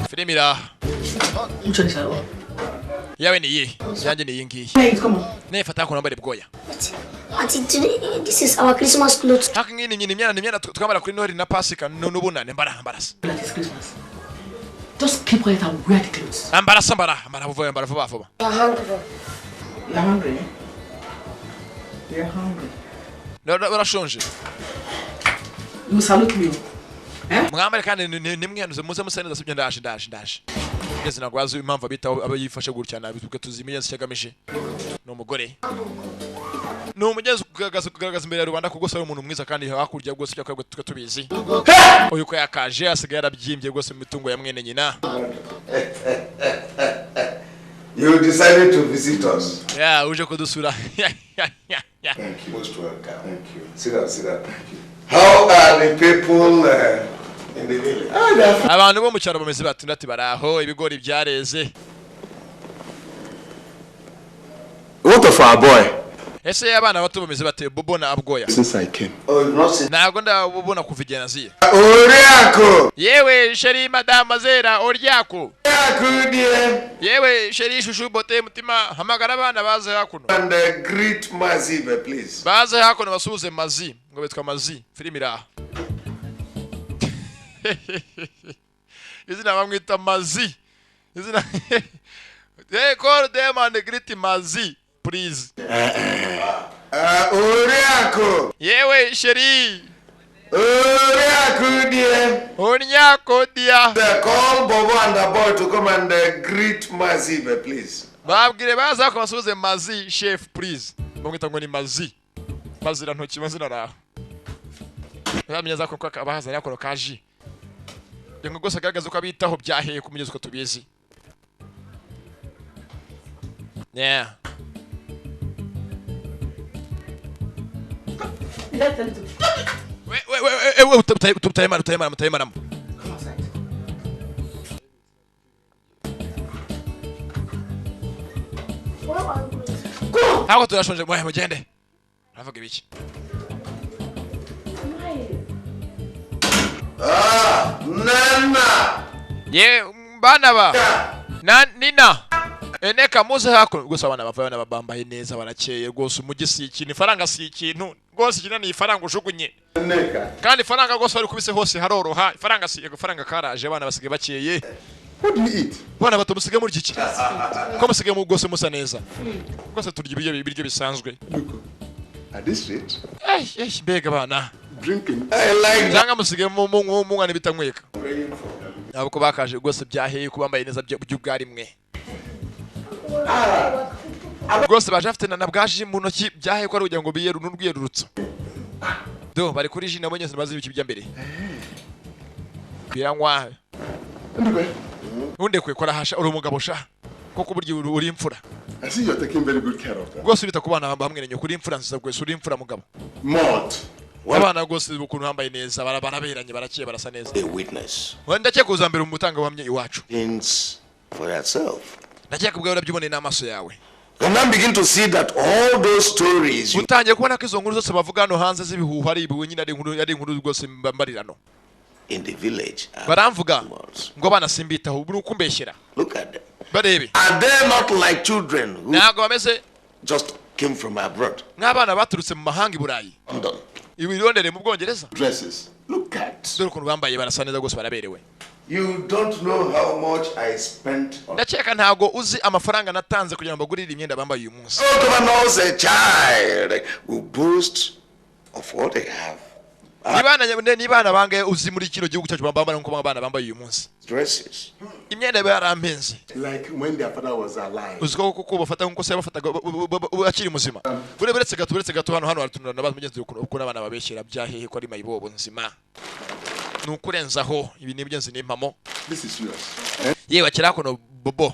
Filimira. Which one is that one? Yawe ni ye. Yanjye ni yingi. Hey, come on. Nefata ko nambare bwoya. Auntie, today, this is our Christmas clothes. Haka ngini imyenda twambara kuri Noheli na Pasika n'ubunane mbarasa. Like it's Christmas. Just keep quiet and wear the clothes. Ambara vuba. You're hungry. You're hungry? You're hungry. No, urashonje. You salute me. Eh? Mwambare kandi nimwihanuze muze museneza sibyo ndaje. Ngeze nagwaza impamvu abitaho abayifashe gutya nabi tuke tuzimiye cyagamije. No mugore. No mugeze kugaragaza imbere ya rubanda kuko sari umuntu mwiza kandi hakurya gose cyakwe tubizi. Uyu ko yakaje asigaye yarabyimbye gose mu mitungo ya mwene nyina. You decided to visit us. Yeah, uje kudusura. Thank you. Most welcome. Thank you. Sit down. Thank you. How are the people in the village? Abantu bo mu cyaro bameze batundati baraho ibigori byareze. What of our boy? Ese abana bato bameze bate Bobo na Abgoya. Since I came. Oh, not since. Ntabwo ndabona kuvigena naziye. Oryako. Yewe sheri madame Mazera Oryako. Oryako dear. Yewe sheri shushu bote mutima hamagara abana baze hakuno. And greet Mazibe please. Baze hakuno basuhuze Mazi ngo betwa Mazi Filimira. Izina bamwita Mazi. Izina They call them and greet Mazi please. Oryako. Yewe sheri. Oryako dear. Oryako dear. Call Bobo and the boy to come and greet Mazibe please. Babwire baza ko basuhuze Mazi chef please. Bamwita ngo ni Mazi. Mazira ntoki mazina raho. Yamenyeza ko abahaza yakoro kaji. Ngo gose garagaza ko abitaho byaheye kumugeza ko tubizi. Yeah. Wait, utayimara. Come outside. Where are you going? Hago turashonje mugende. Aravuga ibiki? Nana. Ye bana ba. Nina. Eneka muze hako gusa abana bavayo n'ababambaye neza barakeye rwose umugisi ikintu ifaranga si ikintu rwose ikina ni ifaranga ujugunye. Neka. Kandi ifaranga rwose bari kubise hose haroroha ifaranga si ifaranga karaje abana basigaye bakeye. What do you eat? Bana bato musige muri iki. Ko musige mu rwose musa neza. Rwose turya ibiryo bisanzwe. At this rate? Mbega bana. Drinking. I like Zanga musige mu mwana bitanyweka. praying for them. Abo ko bakaje rwose byaheye kubambaye neza by'ubwari mwe. Rwose baje afite na bwaje mu ntoki byaheye ko ari ugira ngo biyeru n'urwiyerurutso. Do bari kuri jina abonye bazi ibiki byambere. Biranywa. Unde kwekora hasha uri umugabo sha. Koko buryo uri imfura. I see you're taking very good care of them. Rwose urita kubana hamwe nenyo kuri imfura nziza rwose uri imfura mugabo. Mort. Abana rwose ukuntu hambaye neza baraberanye barakiye barasa neza. A witness. Wenda cye kuzambira umutanga wamye iwacu. Things for yourself. Ndakeka kubwa urabyibone n'amaso yawe. You now begin to see that all those stories you Utangiye kubona ko izo nkuru zose bavuga hano hanze z'ibihuha ari ibiwe nyine ari inkuru rwose mbarirano. in the village are Baramvuga animals. ngo bana simbitaho buri ukumbeshyera. Look at them. Barebe. Are they not like children who Ntago bameze just came from abroad? nk'abana baturutse mu mahanga i Burayi. London. Ibirondere mu Bwongereza. Dresses. Look at. Dore ukuntu bambaye barasa neza rwose baraberewe. You don't know how much I spent on. Ndakeka ntago uzi amafaranga natanze kugira ngo bagurire imyenda bambaye uyu munsi. Everyone knows a child will boast of what they have Nibana bangaye uzi muri kino gihugu cyacu bambara nko abana bambaye uyu munsi. Dresses. Imyenda yarampenze. Like when their father was alive. Uziko kuko bafata nko se bafataga akiri muzima. Buretse gato hano haratunana nabazi mugenzi uko nabana babeshyira byahehe ko ari mayibobo nzima. Nukurenzaho ibi nibyenzi nimpamo. This is yours. Yewe akira kono bobo.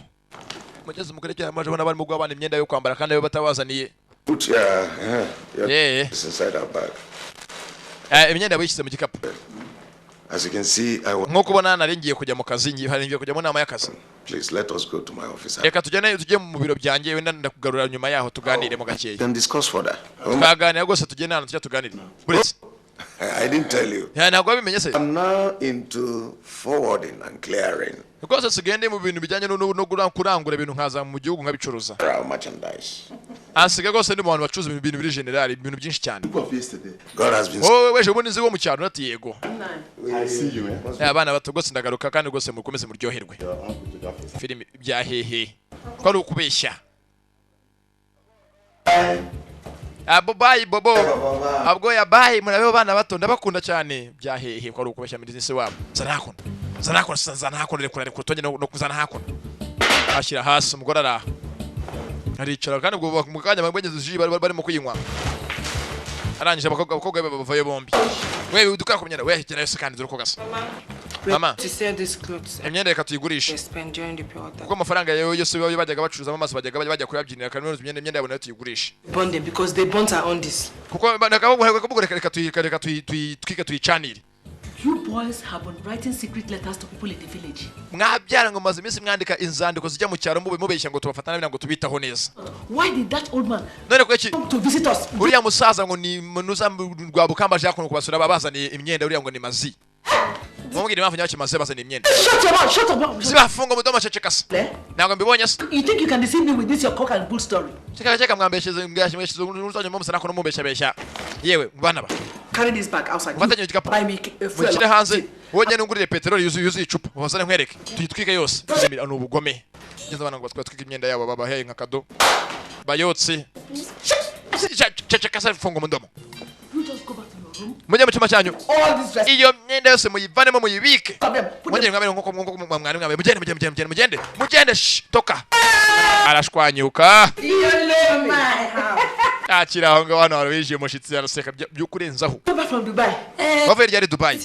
Mugeze mukerekera amaje bona bari mu gwabana imyenda yo kwambara kandi batawazaniye. Put this inside our bag. Imyenda bayishyize mu gikapu. As you can see, nko kubona naringiye kujya mu kazi ngiye kujya mu nama y'akazi. Please let us go to my office. Reka tujye mu biro byanjye wenda ndakugarura nyuma yaho tuganire mu gakeya. Can discuss further. Twaganira gose tugende hano tujya tuganire. Please. I didn't tell you. Ntabwo wabimenye se. I'm now into forwarding and clearing. Because sigende mu bintu bijyanye no kurangura ibintu nkaza mu gihugu nkabicuruza. Merchandise. Asiga gose ndi mu bantu bacuruza ibintu biri general ibintu byinshi cyane. God has been. Weje ubone nzi wo mu cyaro nati yego. I see you. Abana bato gose ndagaruka kandi gose mukomeze muryoherwe. Film bya hehe. Ko ari ukubeshya. Bye bobo. Abwo ya bye murabe bana bato ndabakunda cyane bya hehe ko ari ukubeshya business wabo. Zanakona rekura kutonye no kuzana hakona. Ashira hasi umugore ara. Aricara kandi ubwo mu kanya bagwegeze uji bari mu kuyinywa. Arangije abakobwa bavayo bombi. Wewe uduka kumyenda wehe kira yose kandi zuruko gasa. Mama. To sell this clothes. Imyenda reka tuyigurisha. Spend during the period. Kuko amafaranga yose bajyaga bacuruza amaso bajya kuyabyinira kandi none imyenda yabo nayo tuyigurisha. Burn them because they burnt are on this. Kuko reka tuyicanire. You boys have been writing secret letters to people in the village. Mwabyara ngo maze iminsi mwandika inzandiko zijya mu cyaro mubeshya ngo tubafatana bina ngo tubitaho neza. Why did that old man none ko iki to visit us? Uriya musaza ngo ni munuza rwa bukamba je akono kubasura babazaniye imyenda uriya ngo ni mazi. Mumugire impamvu nyaki mazi bazaniye imyenda. Shut up. Sibafunga mudoma cecekasa. Ntabwo mbibonye se. You think you can deceive me with this your cock and bull story? Cheka mwambesheze mwashimeshizo n'uzanye mu musana kono mubeshya. Yewe bana ba. Carry this back outside. Watanyo gikapu. Mukire hanze. Wonye n'ungurire petroli yuzuye icupa. Wazane nkwereke. Tuyitwike yose. Tuzimira n'ubugome. Ngenza bana ngo twatwike imyenda yabo baba hey nka kado. Bayotse. Cheka sa fungo mundomo. You just go back to your room. Mujye mu cyuma cyanyu. All this dress. Iyo myenda yose muyivanemo muyibike. Mujye mwabere nko mwari mwabe mugende toka. Arashwanyuka. Akira aho ngaho hano warije mushitsi yaraseka byukurenzaho. Come from Dubai. Bava ryari Dubai.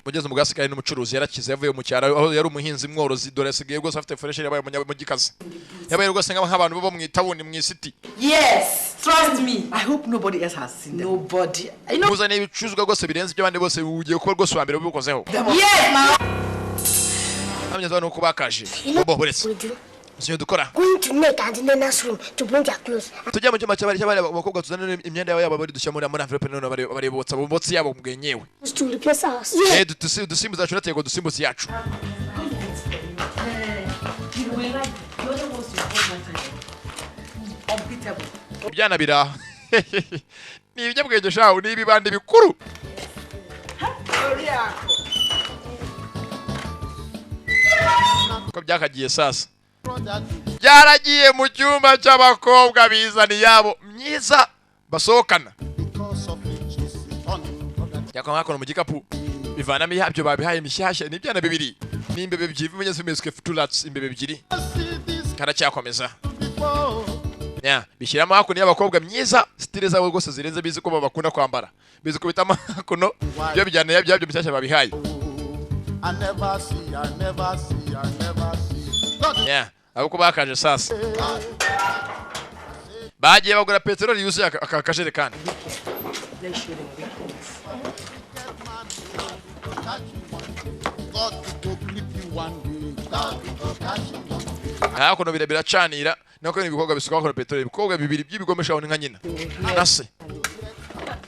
Mugeze mu gasikaye n'umucuruzi yarakize yavuye mu cyaro aho yari umuhinzi mworozi dore asigaye rwose afite fresh yabaye mu gikazi. Yabaye rwose nk'abantu baba mu itabuni mu city. Yes, trust me. I hope nobody else has seen them. Nobody. I know. Muzane ibicuruzwa rwose birenze ibyo bandi bose ugiye kuba rwose wa mbere ubikozeho. Yes, ma. Amenya no kubakaje. Bobo buretse. Sinyo dukora. Going to make Antena's room to bring their clothes. Tujya mu cyuma cyabari abakobwa tuzana imyenda yabo bari dushyira muri envelope none barebotsa bobotsi yabo mgenyewe. To replace us. Dusimbuza yacu natego dusimbuza yacu. Ibyana bira. Ni ibinyabwenge shaho ni ibibandi bikuru. Ko byakagiye sasa. Byaragiye mu cyumba cy'abakobwa bizani yabo myiza basohokana. Yakoma kono mu gikapu bivana mi habyo babihaye mishyashya ni byana bibiri n'imbebe byivu menyeze meske futulats imbebe bibiri karacyakomeza. Bishyiramo hakuno y'abakobwa myiza stile zabo rwose zirenze bizi ko babakunda kwambara bizi ko bitama hakuno byo bijyana yabyo mishyashya babihaye. Abo ko bakaje sasa bagiye bagura petroli yuzuye akajerekani. Hakuno biracanira nako ibikorwa bisuka ko petroli ibikorwa bibiri by'ibigomesha nka nyina nase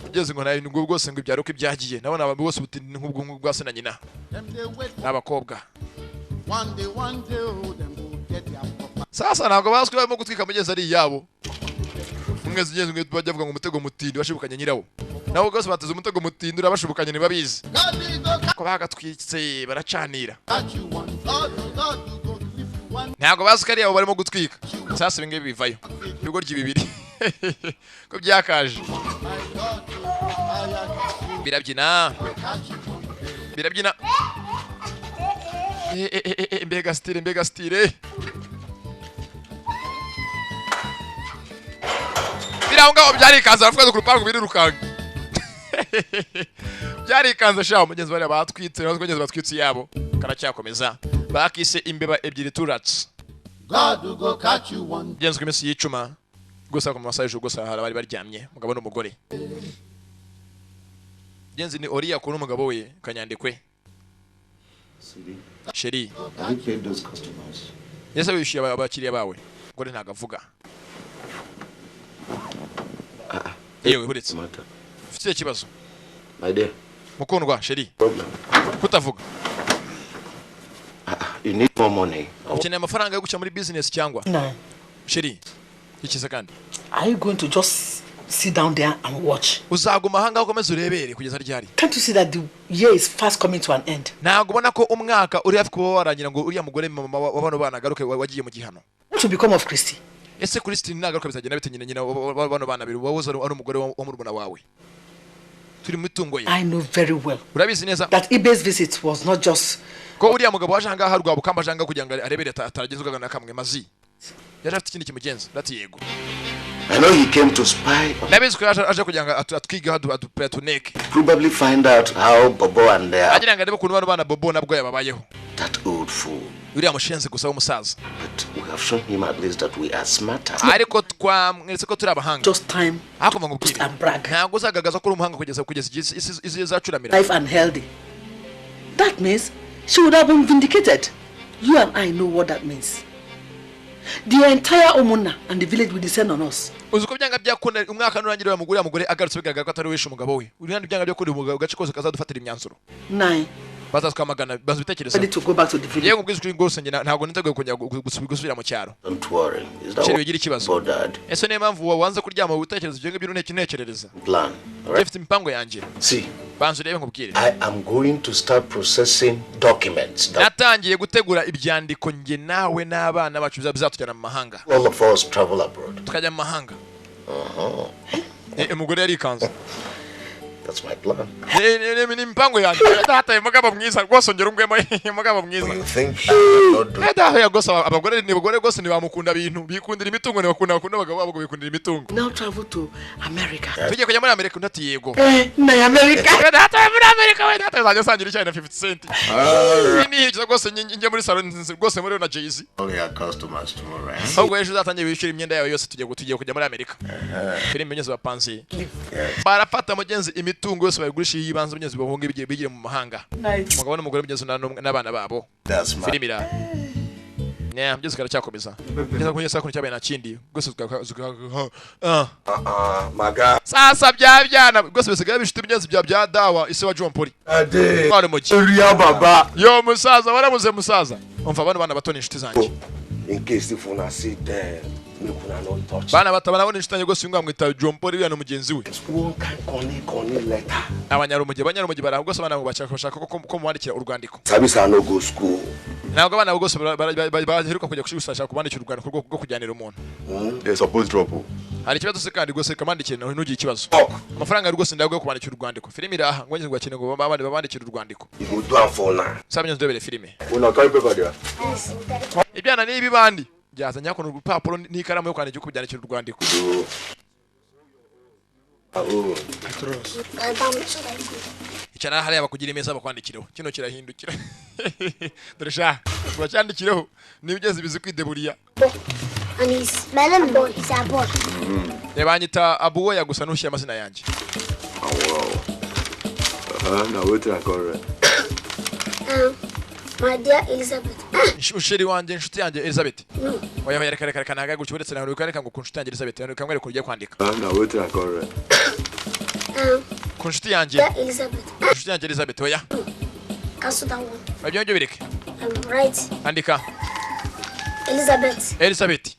ugeze ngo nayo ngo rwose ngo ibyaro ko ibyagiye nabona abantu bose buti nk'ubwo bwa se na nyina n'abakobwa. Sasa ntabwo bazwi barimo gutwika mugeze ari yabo. Umwezi ugeze ngo bajya vuga ngo umutego mutindi bashibukanye nyirawo. Nabo rwose bateze umutego mutindi urabashibukanye nibabizi. Ko bagatwitse baracanira. Ntabwo bazwi ari yabo barimo gutwika. Sasa ibingibi bivayo. Ibigo ry'ibibiri. Ko byakaje. birabyina mbega style biraho byarikanze aravuga ku rupangu birirukanga byarikanze sha umugenzi bari batwitse nazo kugeza batwitse yabo karacyakomeza bakise imbeba ebyiri turats God will go catch you one. genzo kimesi yicuma gusa ku masaje gusa bari baryamye mugabo n'umugore genzi ni Oriya ko n'umugabo we kanyandikwe Sheri Have you paid those customers? yese wishyuye abakiriya bawe gore ntagavuga yewe buretse Matter. ufite ikibazo My dear. mukundwa Sheri Problem. kutavuga You need more money. ukeneye amafaranga yo guca muri business cyangwa No. Sheri ikiza kandi Are you going to just sit down there and watch? uzaguma hanga ukomeze urebere kugeza ryari Can't you see that the year is fast coming to an end? ntago ubona ko umwaka uri hafi kuba warangira ngo uriya mugore mama wabano bana garuke wagiye mu gihano What will become of Christy? ese Christine nagaruka bizagenda bite nyina wabano bana biri wawoza ari umugore wo mu rubona wawe turi mutungo ye I know very well urabizi neza that Ibe's visit was not just ko uriya mugabo waje hanga harwa bukamba janga kugira ngo arebere ataragezwaga na kamwe mazi yaje afite ikindi kimugenza lati yego I know he came to spy. nabizi ko aje kugira ngo atwiga adupetuneke Probably find out how Bobo and agira ngo arebe kuntu bano bana Bobo nabwo yababayeho that old fool. uriya mushenze gusa w'umusaza But we have shown him at least that we are smarter. ariko twamweretse ko turi abahanga just time akoma ngubwire and brag. ntabwo uzagagaza ko uri umuhanga kugeza isi zacuramira Life and healthy. That means she would have been vindicated. You and I know what that means. The entire Omuna and the village will descend on us. uzi ko byanga byakunda umwaka nurangira wa mugore agarutse bigaragara ko atari wishe umugabo we uri handi byanga byakunda umugabo gace kose kazadufatira imyanzuro 9. bazatwamagana bazubitekereza Ready to go back to the village. yewe ngubwiza kuri ngose njye ntabwo niteguye kujya gusubira mu cyaro Don't worry. Is that Sheri what wigira ikibazo bothered? ese niyo mpamvu wanze kuryama ubitekerezo byo ngibyo ntekerereza Plan. All right. mfite imipango yanjye See, banzu rebe nkubwire I am going to start processing documents that natangiye gutegura ibyandiko njye nawe n'abana bacu bizatujyana mu mahanga all of us travel abroad. tukajya mu mahanga umugore yarikanze That's my plan. ni imipango yanjye data mugabo mwiza rwose ongera ungwemo mugabo mwiza You think I will not do data ya gose abagore ni bagore gose ni bamukunda ibintu bikundira imitungo ni bakunda abagabo babo bikundira imitungo Now travel to America. tugiye kujya muri Amerika ndati yego Na America. data muri Amerika we data zajya sangira icyayi na 50 cent ni higiza gose njye muri salon gose muri na Jay-Z all your customers tomorrow? Eh? ahubwo ejo uzatangiye wishyura imyenda yawe yose tugiye kujya muri Amerika filime nyeze bapanze barafata mugenzi imitungo yose bayigurisha yibanze mugenzi bahunga bigiye mu mahanga umugabo n'umugore mugenzi n'abana babo That's my filimira mugenzi karacyakomeza ngeza kunyesa saa 10 na kindi gose maga. sasa byana gose bisigaye bishite mugenzi bya dawa ise wa John Poli Ade. bari muki Ria baba. yo musaza waramuze musaza umva bano bana bato ni inshuti zanjye In case if una see them, make una no touch. bana batabana bo ni inshuti zanjye gose ngwa mwita John Poli yana mugenzi we One can connect letter. abanyarumugi bara gose bana bashaka ko mwandikira urwandiko Sabi sa no go school. ntabwo abana bose baheruka kujya gushaka kubandikira urwandiko rwo kujyanira umuntu They suppose drop. hari ikibazo se kandi rwose kamandikire ntugire ikibazo amafaranga rwose ndabwo kubandikira urwandiko filime iraha ngo ngenge ngo abandi babandikira urwandiko You go do am for now. sabe nyo ndebere filime Una carry paper there. ibyana nibi bandi byazanye ko urupapuro n'ikaramu yo kwandikira kubyandikira urwandiko icyana hariya bakugira imeza bakwandikireho kino kirahindukira dore sha bacyandikiraho nibigeze bizi kwideburiya And he's smelling boy. He's a boy. banyita abuwe yagusa nushyira amazina yanjye Now wait I call My dear Elizabeth. usheri wanjye inshuti yanjye Elizabeth No. oya reka ntaga gutyo uretse nawe reka ngo kunshuti yanjye Elizabeth reka ngwere kurya kwandika Now wait I call kunshuti yanjye Dear Elizabeth. inshuti yanjye Elizabeth oya Cancel that one. ibyo ngibyo bireke Right. andika Elizabeth. Elizabeth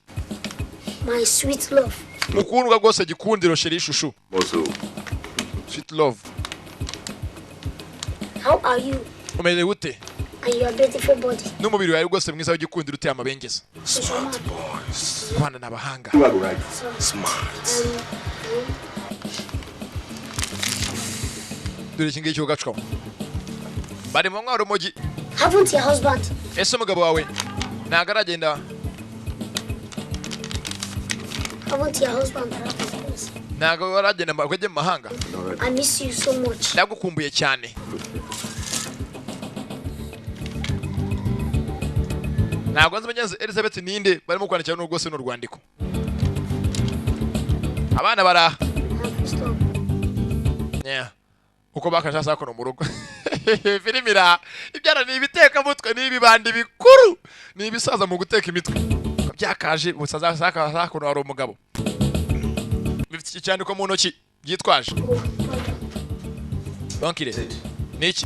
My sweet love. mukundwa rwose gikundiro sheri ishushu Also, sweet love How are you? umeze gute And your beautiful body. n'umubiri wawe rwose mwiza w'igikundiro uteye amabengeza Smart abana n'abahanga you are right. Smart. dore iki ngiki ugacwa bari mu mwaro mogi Haven't your husband? ese umugabo wawe ntago aragenda Haven't your husband arrived at this? ntago aragenda mu mahanga I miss you so much. ndagukumbuye cyane ntabwo nzi menyenze Elizabeth ninde barimo kwandikira n'ubwo se n'urwandiko abana bara Stop. yeah uko bakasha sako mu rugo filimira ibyara ni ibiteka mutwe ni ibibandi bikuru ni ibisaza mu guteka imitwe byakaje ubusaza sako no ari umugabo bifite cyane ko mu ntoki byitwaje donkire niki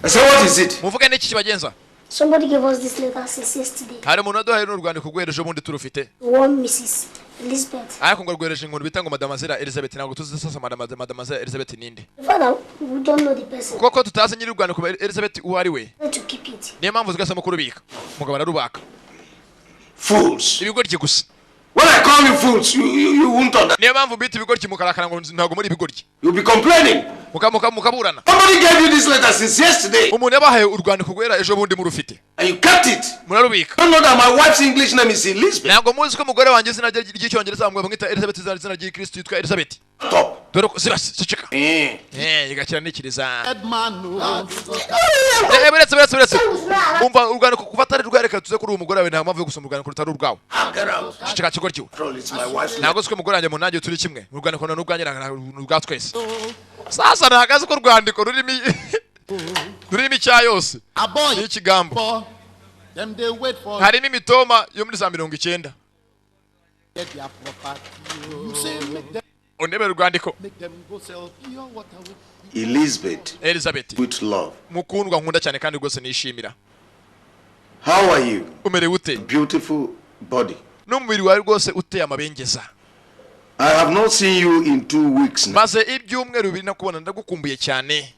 I said, what is it? muvuge niki kibagenza Somebody gave us this letter since yesterday. hari umuntu waduhaye n'urwandiko rwereje ubundi turufite One Mrs. Elizabeth. ariko ngo rwereje inkuru bita ngo Mademoiselle Elizabeth ntabwo tuzi sasa Mademoiselle Elizabeth ninde Father, we don't know the person. kuko tutazi nyiri urwandiko Elizabeth uwo ari we Where to keep it? niyo mpamvu tugasema kurubika umugabo ararubaka Fools. ibigoryi gusa When I call you fools, you won't understand. niyo mpamvu bita ibigoryi mukarakara ngo ntabwo muri ibigoryi You'll be complaining. mukaburana Somebody gave you this letter since yesterday, umuntu yabahaye urwandiko rwera ejo bundi murufite and you kept it. murarubika You don't know that my wife's English name is Elizabeth. ntabwo muzi ko umugore wanjye izina ry'icyongereza bamwita Elizabeth izina ry'Ikristo yitwa Elizabeth Stop. dore ko sicika Eh. igakira n'ikiriza Dead man, no. buretse umva urwandiko kuva atari rwereka tuze kuri uwo mugore wawe nta mpamvu yo gusoma urwandiko rutari urwawe Get out. cicika kigoryiwe Control, it's my wife's ntabwo uzi ko umugore wanjye mu nanjye turi kimwe urwandiko n'urwanjye n'urwa twese sasa ntagaze ko urwandiko rurimo icya yose A boy, n'ikigambo for them they wait for harimo imitoma yo muri za 90 get their property. You say make undebera urwandiko them go sell pure water with Elizabeth, Elizabeth with love. mukundwa nkunda cyane kandi rwose nishimira How are you? umerewe ute Beautiful body. n'umubiri wawe rwose uteye amabengeza I have not seen you in 2 weeks now. maze ibyumweru bibiri nakubona ndagukumbuye cyane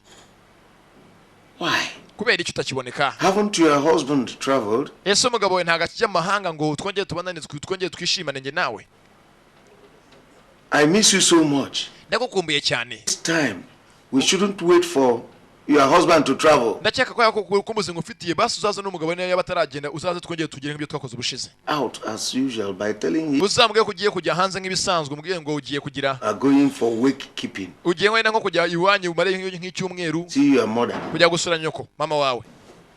Why? kubera icyo utakiboneka Haven't your husband traveled? ese umugabo we ntabwo akijya mu mahanga ngo twongere tubonane twongere twishimane njye nawe I miss you so much. ndagukumbuye cyane This time, we shouldn't wait for your husband to travel ndakeka ko yako kumuzinga ufitiye basi uzaza n'umugabo we yaba ataragenda uzaze twongere tugire nk'ibyo twakoze ubushize out as usual by telling him uzambwiye ko ugiye kujya hanze nk'ibisanzwe umubwiye ngo ugiye kugira are going for wake keeping. ugiye wenda nko kujya iwanyu umare nk'icyumweru See your mother. kujya gusura nyoko mama wawe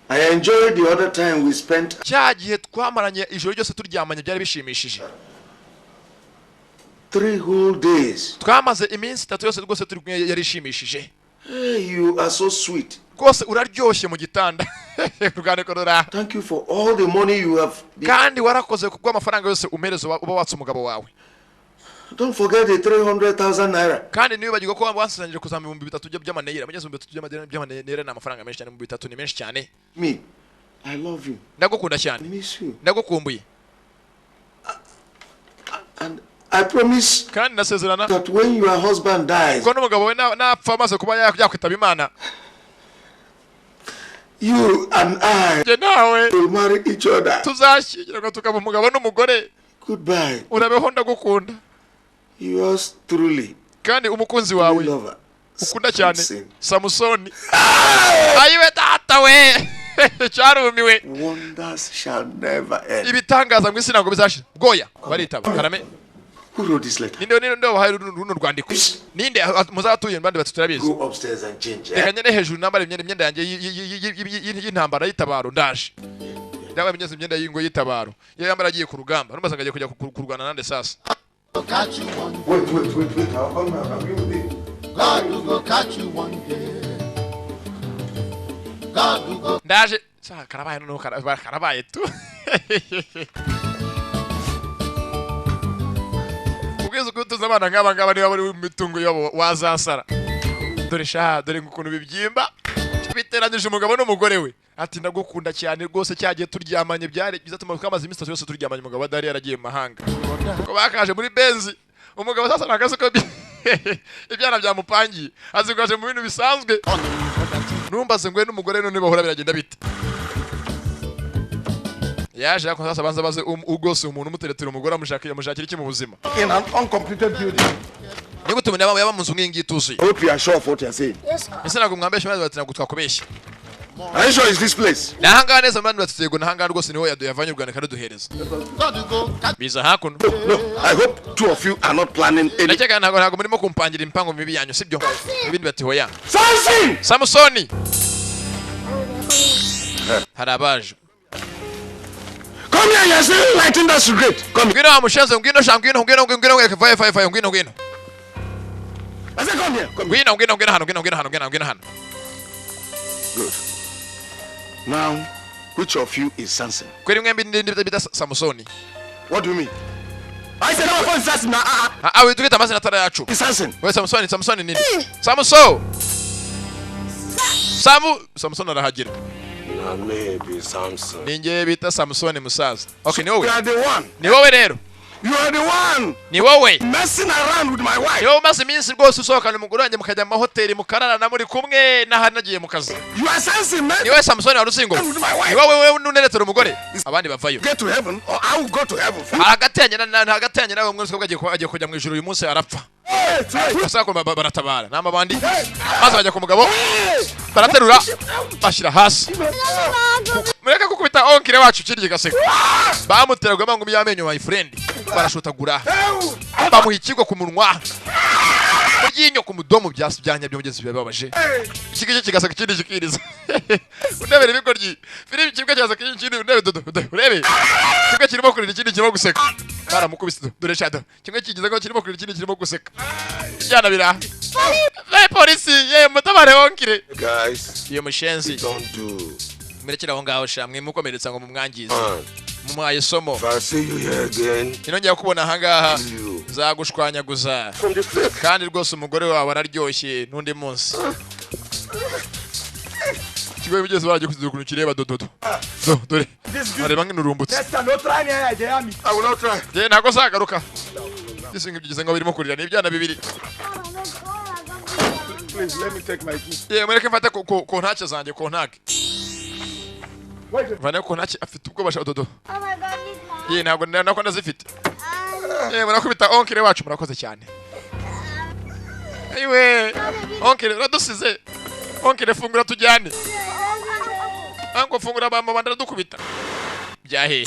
I enjoyed the other time we spent. cya gihe twamaranye ijoro ryose turyamanye byari bishimishije 3 whole days. twamaze iminsi 3 yose rwose turi kumwe yari ishimishije Hey, you are so sweet. rwose uraryoshye mu gitanda urwandiko rura Thank you for all the money you have. kandi warakoze kubwo amafaranga yose umereza uba watse umugabo wawe Don't forget the 300,000 naira. kandi nibagirwa ko wansangije kuzama 3,000 by'amaneyira mugeze 3,000 by'amaneyira ni amafaranga menshi cyane 3,000 ni menshi cyane Me, I love you. ndagukunda I cyane miss you. ndagukumbuye And I promise kandi nasezerana that when your husband dies, ko n'umugabo we napfa amaze kuba yakwitaba imana you and I njye nawe will marry each other. tuzashyingirwa tukaba umugabo n'umugore Goodbye. urabeho ndagukunda Yours truly, kandi umukunzi wawe lover. ukunda cyane Samson. Samusoni ayiwe data we cyarumiwe Wonders shall never end. ibitangaza mu isi ntabwo bizashira bwoya baritaba karame Who wrote this letter? ninde wabahaye runo rwandiko ninde muzatuye bandi batatu turabizi Go upstairs and change. reka nyene hejuru nambara imyenda yanjye y'intambara y'itabaro ndaje ndabaye imyenda imyenda y'ingo y'itabaro yambara agiye ku rugamba numva agiye kujya kurwana nande sasa catch you one day. Wait. I'll come now. I'll be with you. God will go catch you one day. God will go. ndaje karabaye noneho karabaye tu ubwiza kutuza abana nk'aba ngaba niba bari mu mitungo yabo wazasara dore ukuntu bibyimba biteranyije umugabo n'umugore we ati ndagukunda cyane rwose cyagiye turyamanye byari byiza twamaze iminsi yose turyamanye umugabo adari yaragiye mu mahanga ko bakaje muri benzi umugabo sasa nagaze ko ibyana byamupangiye azigwaje mu bintu bisanzwe numbaze ngwe n'umugore none bahora biragenda bite yaje ako sasa baze ugose umuntu umuteretera umugore amushakira iki mu buzima In an uncompleted building. Niko tumene yaba munzu ngingi tuzi. I hope you are sure of what you are saying. Yes, sir. Ese nago mwambeshe maze batina gutwa kubeshya. Are you sure it's this place? Nahanga neza mbandu batego nahanga rwose niho yavanye Rwanda kandi duhereza. Biza hakuno. No, I hope two of you are not planning any. Ndakeka nago murimo kumpangira impango mibi yanyu sibyo. Ibindi bati hoya. Samson! Samusoni. Harabaje. Come here, you're still lighting that cigarette. Come here. Ngwino amushenze ngwino shangwino ngwino fire ngwino. I said come here. Come here. Ngwino hano. Good. Now, which of you is Samson? Kweli mwembi ndi bita Samusoni. What do you mean? I said our phone is Samson. Awe tukita mazina tara yacu. It's Samson. Wewe Samusoni nini? Samusoni arahagira. Nah, maybe Samson. Ninge bita Samusoni musaza. Okay, ni You wowe. are the one. Ni wowe rero. You are the one Ni wowe. messing around with my wife. Yo maze iminsi rwose usohokana umugore wanjye mukajya mu hoteli mukarara na muri kumwe nahanagiye mu kazi. You are Samson, man. Ni wowe Samusoni wa Rusingo. Ni wowe nuneretera umugore. Abandi bavayo. Get to heaven or I will go to heaven. Hagati nawe mwese agiye kujya mu ijuru uyu munsi arapfa. Basako baratabara. Namabandi. Maze bajya ku mugabo. Baraterura. Bashira hasi. Mureka kukubita onkire wacu kirye gaseka. Bamuteraga bangumi yamenyo my friend. Barashotagura. Bamuha ikigo ku munwa. Muryinyo ku mudomo byasbyanya byongeze bibabaje. Ikigije kigaseka kindi kikiriza. Unebere bigoryi. Filipi kibwa cyaza kindi unebe dodo. Urebe. Kibwa kirimo kurira ikindi kirimo guseka. Baramukubise dore shado. Kimwe kigize ko kirimo kurira ikindi kirimo guseka. Cyana bira. Polisi ye mutabare onkire. Guys, Iyo mushenzi. don't do. Merekera aho ngaho shamwe mukomeretsa ngo mumwangize. Mumuhaye isomo. If I see you here again, Inongera kubona ahangaha zagushwanyaguza. Kandi rwose umugore wawe araryoshye nundi munsi. Kigoye bigeze baraje kuzukuru kireba dododo. Dore. Areba nk'inurumbutse. I will not try. Je ntago zagaruka. Gisinga bigeze ngo birimo kurira n'ibyana bibiri. Please let me take my key. Ye mureke mfate ko ntacyo zanjye ko ntake. Vane ko ntacyo afite ubwo basha dodo. Oh my God, this Ye ntago nako ndazifite. Ye murakubita onkire wacu murakoze cyane. Ayiwe. Onkire radusize. Onkire fungura tujyane. Ango fungura bamba bandara dukubita. Byahe.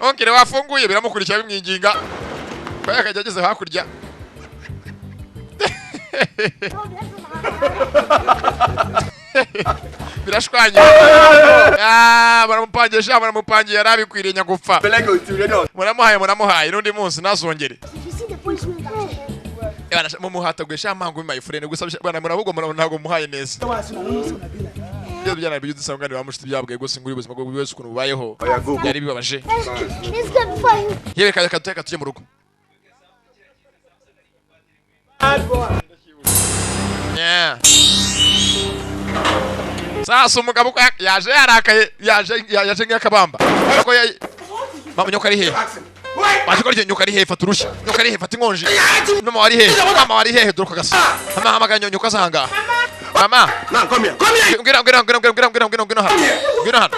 Onkire wafunguye biramukurikira bimwinginga. Baya kajageze hakurya. Birashwanye. Baramupangisha yarabikwiriye nyagupfa. Muramuhaye nundi munsi nazongere. You see the policeman that Mumuhatagwesha amangu my friend gusa bana muravugo ntago muhaye neza. Byo byana byudusanga ni bamushiti byabwe gusa nguri ubuzima bwo bwese ukuntu bubayeho. Yari bibabaje. Let's go before you. Yewe kateka tuje mu rugo. Yeah. Sasa umugabo yaje yarakaye yaje nk'akabamba. Ariko nyoka ari he? Baje nyoka ari he faturushi. Nyoka ari he fata inkonje. Mama wari he? Mama wari he duruka gasa. Mama hamaganyo nyoka zanga. Mama, Now come here. Come here. Ngwino hano.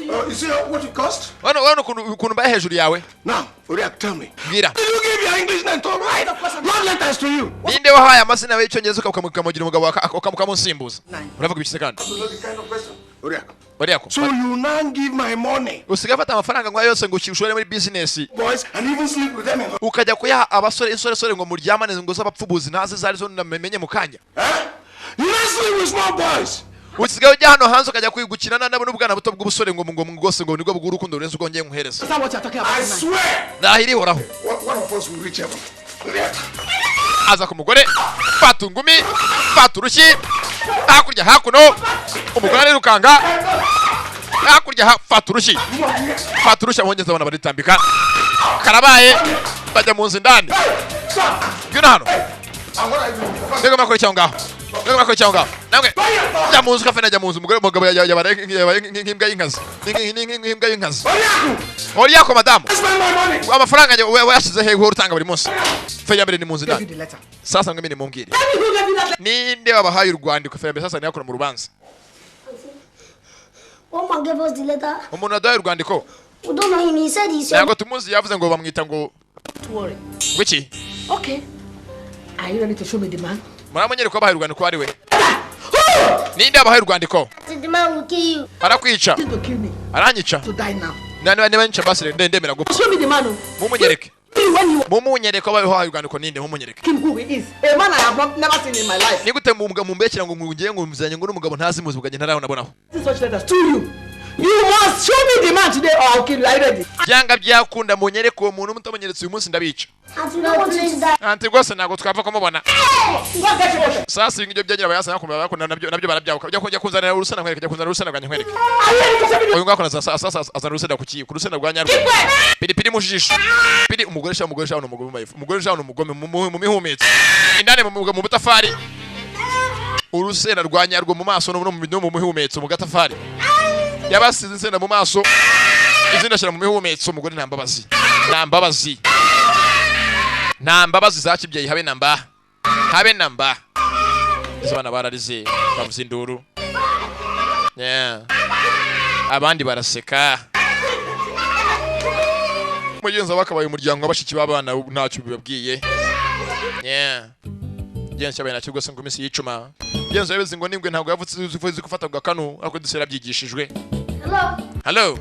You see what it cost? Wano kunu baye hejuru yawe. Now, Uriak, tell me. Mbwira. Did you give your English name to right? Love letters to you. Ninde wahaye amazina y'icyongereza ukamugira umugabo ukamusimbuza. Uravuga ibiki kandi? The kind of question. Uriak. Bariyako. So you now give my money, Usigafata amafaranga ngo yose ngo ushore muri business. boys, and even sleep with them. Ukajya kuyaha abasore insore ngo muryamane ngo z'abapfubuzi naze zari zo namenye mukanya. You not sleep with small boys. Usigaye ujya hano hanze ukajya kwigukina nabo n'ubwana buto bw'ubusore ngo rwose ngo nibwo bw'urukundo rurenze uko ngiye nkuhereza. Is that what you're talking about? I swear. Ndahiri horaho. One of us will reach heaven. Uriak. Aza ku mugore fata ingumi fata urushyi hakurya hakuno umugore arirukanga hakurya fata urushyi abongeza abana baritambika karabaye bajya mu nzu indani ngwino hano ndego makore cyangwa namwe jya mu nzu kafena jya mu nzu umugabo yabaye nk'imbwa y'inkazi nk'imbwa y'inkazi Oriyako madamu amafaranga wayashize he uhora utanga buri munsi fe yambere ni mu nzu indani sasa ngwe mumbwire ninde wabahaye urwandiko fe yambere sasa niyakora mu rubanza Oma gave us the letter. umuntu adaye urwandiko We don't know him. He said he's ntabwo tumuzi yavuze ngo bamwita ngo Don't worry. wiki Okay. Are you ready to show me the man? Muramenyere ko abahaye urwandiko ari we. Ninde abahaye urwandiko? The man will kill you. Arakwica. To kill me. Aranyica. To die now. Nani banyica basire ndemera gupfa. Show me the man. Mumunyereke. When you Mumunyereke ko abahaye urwandiko ninde mumunyereke. him who he is. A man I have never seen in my life. Ni gute mumbekera ngo ngiye ngo muzanye ngo n'umugabo ntazi muzi buganye ntarabonaho. This is such letters to you. You must show me the man today or I'll kill you. Are you ready? Byanga byakunda munyereke uwo muntu mutamenyeretse uyu munsi ndabica. Anti rwose ntago twapfa kumubona. Sasa ibintu byagira bayasana kumva bakunda nabyo barabyabuka. Byo kujya kunzanira urusana nkwereke, kujya kunzanira urusana bwanye nkwereke. Uyu ngakona sasa azana urusana ku rusana rwa nyarwo. Piri mujisho. Piri umugore sha n'umugome mayifu. Umugore sha n'umugome mu mihumetse. Indane mu butafari. Urusena rwa nyarwo mu maso no mu mihumetse mu gatafari. Yabasize insenda mu maso. Izina shira mu mihumetse umugore ntambabazi. Nambabazi zakibye habe namba. Izabana bararize bavuze induru. Yeah. Abandi baraseka. Mugenza bakabaye umuryango w'abashiki babana ntacyo bibabwiye. Yeah. Genza cyabana cyo gose ngo imisi yicuma. Genza yabeze ngo ningwe ntabwo yavutse uzi gufata bwa kanu ako dusera byigishijwe. Hello.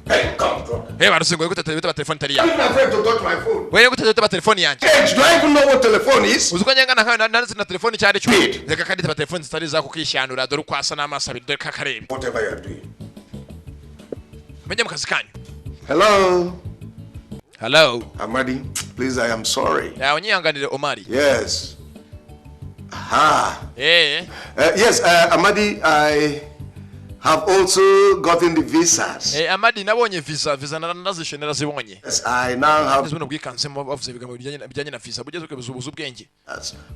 Hey, come on. Hey, baruse ngo gutata telefone tari I'm yanjye. not afraid to touch my phone. Wewe gutata telefone yanjye. Hey, do I even know what telephone is? Uzuko nyangana nka na telefone cyari cyo. Reka kandi telefone zitari za kukishanura dore kwasa n'amaso abiri dore kakarebe. Whatever you are doing. Menye mu kazi kanyu. Hello, Amadi. Please, I am sorry. Ya unyihanganire Omari. Yes. Aha. Yes, Amadi, I have also gotten the visas. Amadi nabonye visa narazishe narazibonye. Yes, I now have. Zibona bwikanse mu bavuze bigambo bijyanye na visa bugeze ko bizubuza ubwenge.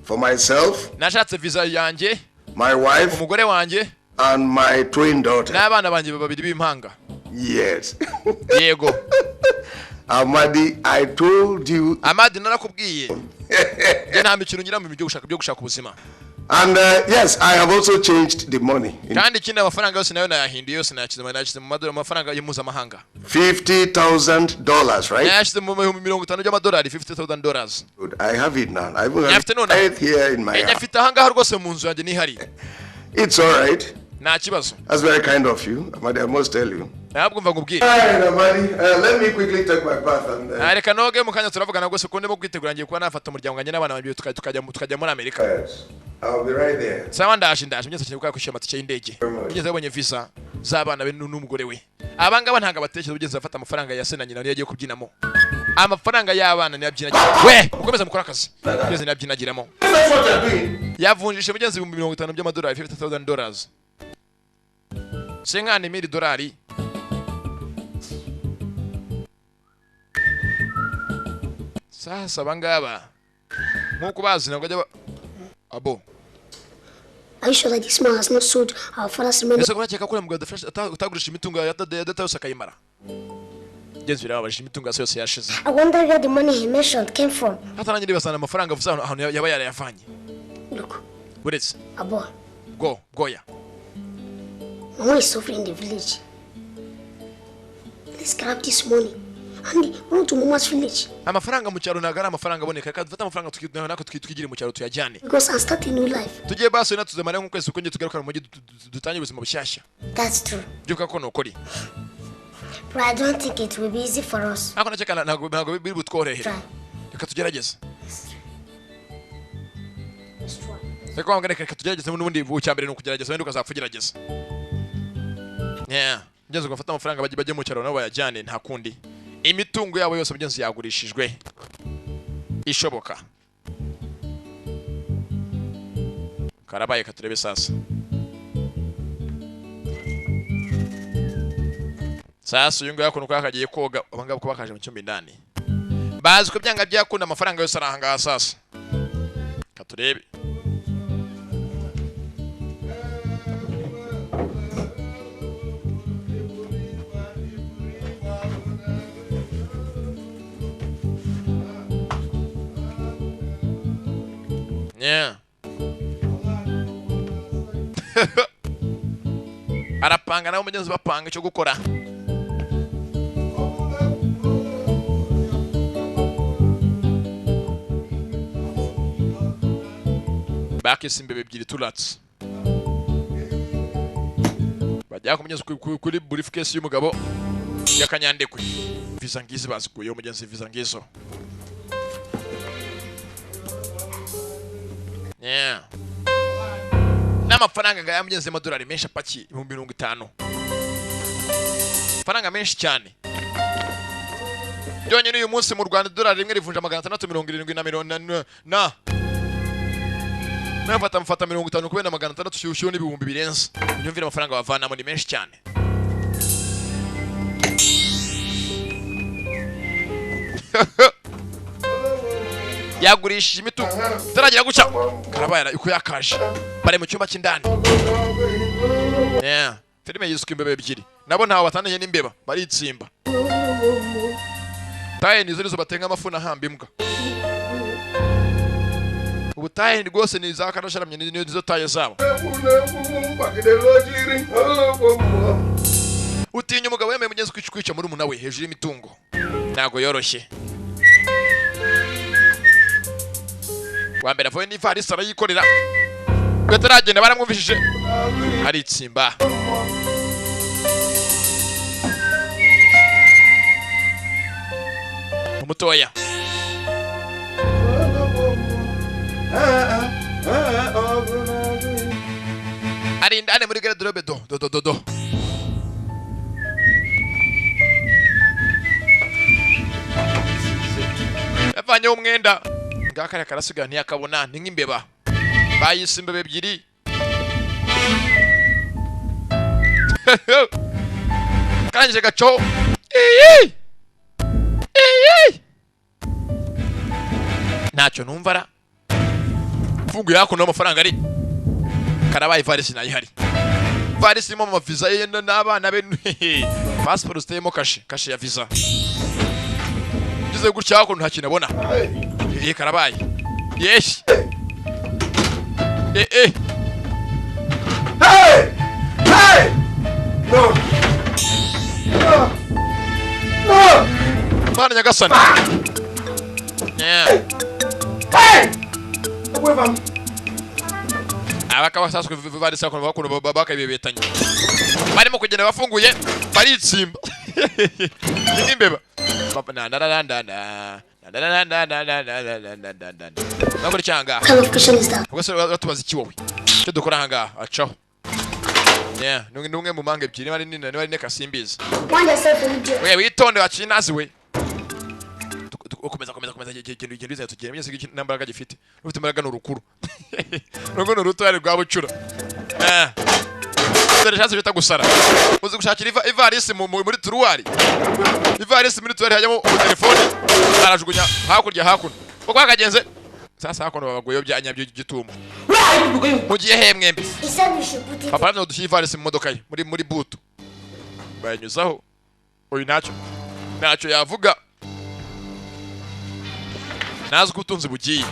For myself. Nashatse visa yanjye. My wife. Umugore wanjye. And my twin daughter. N'abana banjye babiri b'impanga. Yes. Yego. Amadi, I told you. Amadi narakubwiye. Je nta mikino ngira mu byo gushaka ubuzima. And yes, I have also changed the money. Kandi ikindi amafaranga yose nayo nayahinduye yose nayakize mu madolari amafaranga y'impuzamahanga. $50,000, right? Nayashyize mu $50,000 by'amadolari, $50,000. Good. I have it now. I will have it here in my house. Nyafite ahangaha rwose mu nzu yanjye nihari. It's all right. Nta kibazo. That's very kind of you. Amadi, I must tell you. Ntabwo mva ngubwire. Alright, Amadi. Let me quickly take my bath and reka noge mu kanya turavugana rwose ko ndimo kwitegura ngiye kuba nafata umuryango wanjye n'abana banjye tukajya muri Amerika. Yes. I'll be right there. Sawa ndaje ngeze cyane kwa kwishyura amatike y'indege. Ngeze abonye visa z'abana be n'umugore we. Abangaba ntaga batekereza ugeze afata amafaranga ya sena nyina yagiye kubyinamo. Amafaranga y'abana ni yabyinagira. We ukomeza mukora akazi. Ngeze nabyinagiramo. That's what you're doing. Yavunjishe mugenzi $50,000 by'amadolari, $50,000. $50,000. Sasa bangaba nkuko bazi nabwo ajya abo. Are you sure that this man has not sold our father's money? Ese kubakeka ko mugabo utagurisha imitungo ya data yose akayimara. Genzi birababashije imitungo yose yashize. I wonder where the money he mentioned came from. Hata nanjye nibasana amafaranga vuza ahantu yaba yarayavanye. Look. Buretse. Abo. Goya. Mama is suffering in the village. Let's grab this money and run to Mama's village. Amafaranga mu cyaro nagara amafaranga aboneka kandi dufata amafaranga tukigire mu cyaro tuyajyane. Because I start a new life. Tugiye baso na tuzamara nko kwese uko ngiye tugaruka mu mujyi dutanye ubuzima bushyashya. That's true. Byuka ko nokori. But I don't think it will be easy for us. Ako nakeka ntago biri butworohere. Reka tugerageze. Reka wangane reka tugerageze n'ubundi bucyambere no kugerageza wenda ukazapfugerageza. Yeah. Ngenzi gufata amafaranga bajye mu cyaro nabo bayajyane nta kundi. Imitungo yabo yose mugenzi yagurishijwe. Ishoboka. Karabaye katurebe sasa. Sasa uyu nguyu yakunuka akagiye koga abangaba ko bakaje mu cyumba indani. Bazi ko byanga byakunda amafaranga yose arahanga sasa. Katurebe. Yeah. Arapanga nawe mugenzi bapanga icyo gukora. bakise imbebe ebyiri turatse bajya kumugeza kuri briefcase y'umugabo yakanyandekwe visa ngizi bazikuye umugenzi visa ngizo yeah n'amafaranga nga yamugenze amadolari menshi apaki 50,000 faranga menshi cyane byonyine uyu munsi mu Rwanda dolari rimwe rivunja 670 na nafata mfata 50 kubera 600 cyushiyo n'ibihumbi birenze nyumvira amafaranga bavanamo ni menshi cyane yagurishije imitu taragira guca karabayara uko yakaje bare mu cyumba cy'indani yeah filime yisuka imbebe ebyiri nabo ntaho batandanye n'imbeba baritsimba taye nizo batenga amafuna hamba imbwa ubutaye rwose ni za karasharamye nizo taye zabo utinya umugabo yemeye mugenzi kwica muri umuna we hejuru y'imitungo ntago yoroshye wambere avuye n'ivarisi arayikorera bataragenda baramwumvishije aritsimba umutoya arinda ane muri garderobe do yavanye umwenda ngakare karasiga ntiyakabona ni nk'imbeba bayise imbebe ebyiri karangije gaco ntacyo numvara mfungu yakuno amafaranga ari karabaye ivarisi nayihari ivarisi irimo amaviza ye n'abana be passport ziteyemo kashe ya visa gize gutya hakuno nta kintu abona karabaye yeshi Hey! No! Mana nyagasani yeah Away from abakaba saswe ivarisi hakuno bakuno bakabibetanye barimo kugenda bafunguye baritsimba n'imbeba nakora cyanga ubwo batubaza iki wowe cyo dukora hanga acaho yeah nunge mu manga ebyiri bari nina bari nekasimbiza we witonde wacinazi we ukomeza igendo tugere myese iki nambaraga gifite ufite imbaraga n'urukuru nugo n'urutware rwa bucura dore chance bita gusara uzi gushakira ivarisi muri turuwari ivarisi muri turuwari hajyamo telefone arajugunya hakurya uko akagenze sasa hakuno babagoyo byanyabyo gitumo mugiye he mwembi papa no dushyi ivarisi mu modoka ye muri butu banyuzaho oyi ntacyo yavuga nazi gutunze bugiye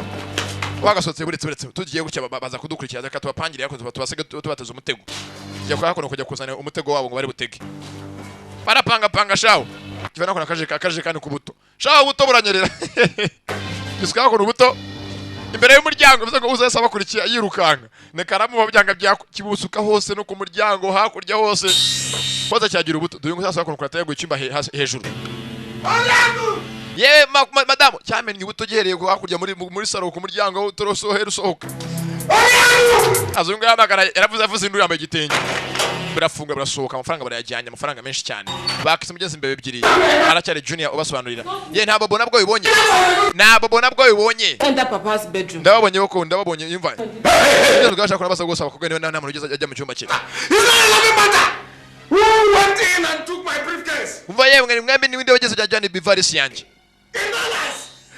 wagasotse buretse tugiye gucya baza kudukurikira reka tubapangire yako tubasege tubateza umutego jya kwa hakuno kujya kuzana umutego wabo ngo bari butege barapanga shawo kivana ko nakaje kandi kubuto shawo buto buranyerera giswa hakuno buto imbere y'umuryango bivuze ngo uzasa bakurikiye yirukanga nekaramu babyanga byakibusuka hose no ku muryango hakurya hose koza cyagira ubuto duyungu sasa hakuno kurataye gucimba hejuru ye madamu cyamenye ubuto gihereye ko hakurya muri saro ku muryango utorosohera usohoka azungu yamagara yaravuze induru yambaye igitenge birafunga birasohoka amafaranga barayajyanye amafaranga menshi cyane bakise mugeze imbebe ebyiri aracyari junior ubasobanurira ye nta bobo nabwo bibonye Enter Papa's bedroom. ndababonye imva ngiye gashaka kuna basaba gusaba kugenda nta muntu ugeze ajya mu cyumba cye who went in and took my briefcase? umva yemwe mwembi niwinde wageze ajyana ivarisi yanjye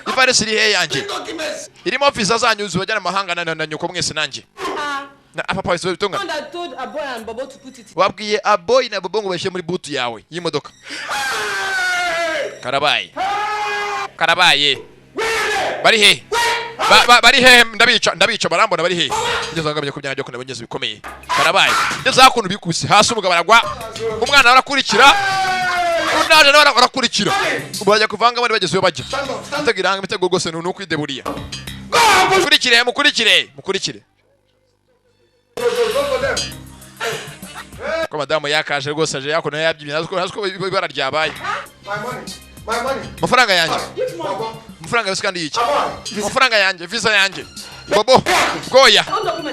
ivarisi iri he yanjye irimo office azanyuze bajyana amahanga na nyoko mwese nanjye na papa wese bitunga I told Aboy and Bobo to put it. wabwiye Aboy na Bobo ngo bashyire muri butu yawe y'imodoka karabaye bari he bari he ndabica barambona bari he ngeze ngabye ku byanjye ko nabonyeze bikomeye karabaye ngeze hakuno bikuse hasi umugabo aragwa umwana arakurikira unaje nawe arakurikira ubajya kuvanga abandi bagezeyo bajya ategiranga imitego rwose nuko ideburiya mukurikire madamu yakaje rwose aje yakona yabyimye naziko ibara ryabaye My money. amafaranga yanjye Baba. amafaranga yose kandi yiki amafaranga yanjye visa yanjye bobo goya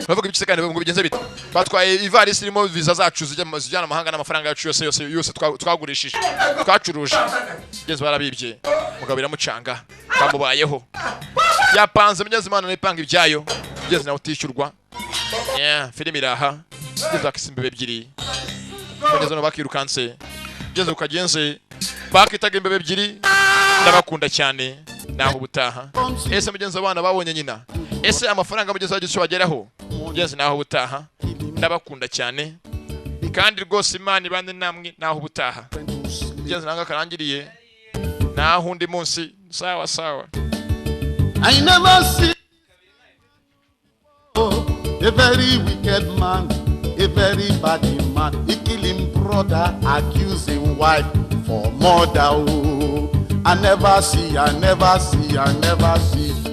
bavuga ibiki kandi ngo bigenze bite batwaye ivarisi irimo visa zacu zijyana amahanga n'amafaranga yacu yose twagurishije twacuruje ngeze barabibye mugabo biramucanga kamubayeho yapanze mugeze imana n'ipanga ibyayo ngeze nawe utishyurwa filime iraha ngeze bakisimba ebyiri ngeze no bakirukanse ngeze ukagenze bakitaga imbebe ebyiri ndabakunda cyane naho ubutaha ese mugenzi abana babonye nyina ese amafaranga mugenzi wagize wageraho mugenzi naho ubutaha ndabakunda cyane kandi rwose imana ibande namwe naho ubutaha mugenzi nanga karangiriye naho undi munsi sawa sawa. I never see a very wicked man, a very bad man. He kill him brother, accuse him wife for murder. Oh, I never see.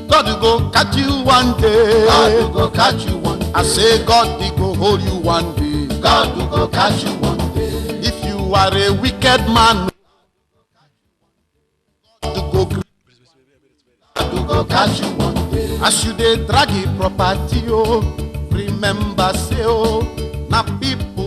God will go catch you one day. God will go catch you one day. I say God will go hold you one day. God will go catch you one day. If you are a wicked man, God will go catch you one day. As you dey drag it property, oh, remember say, oh, now people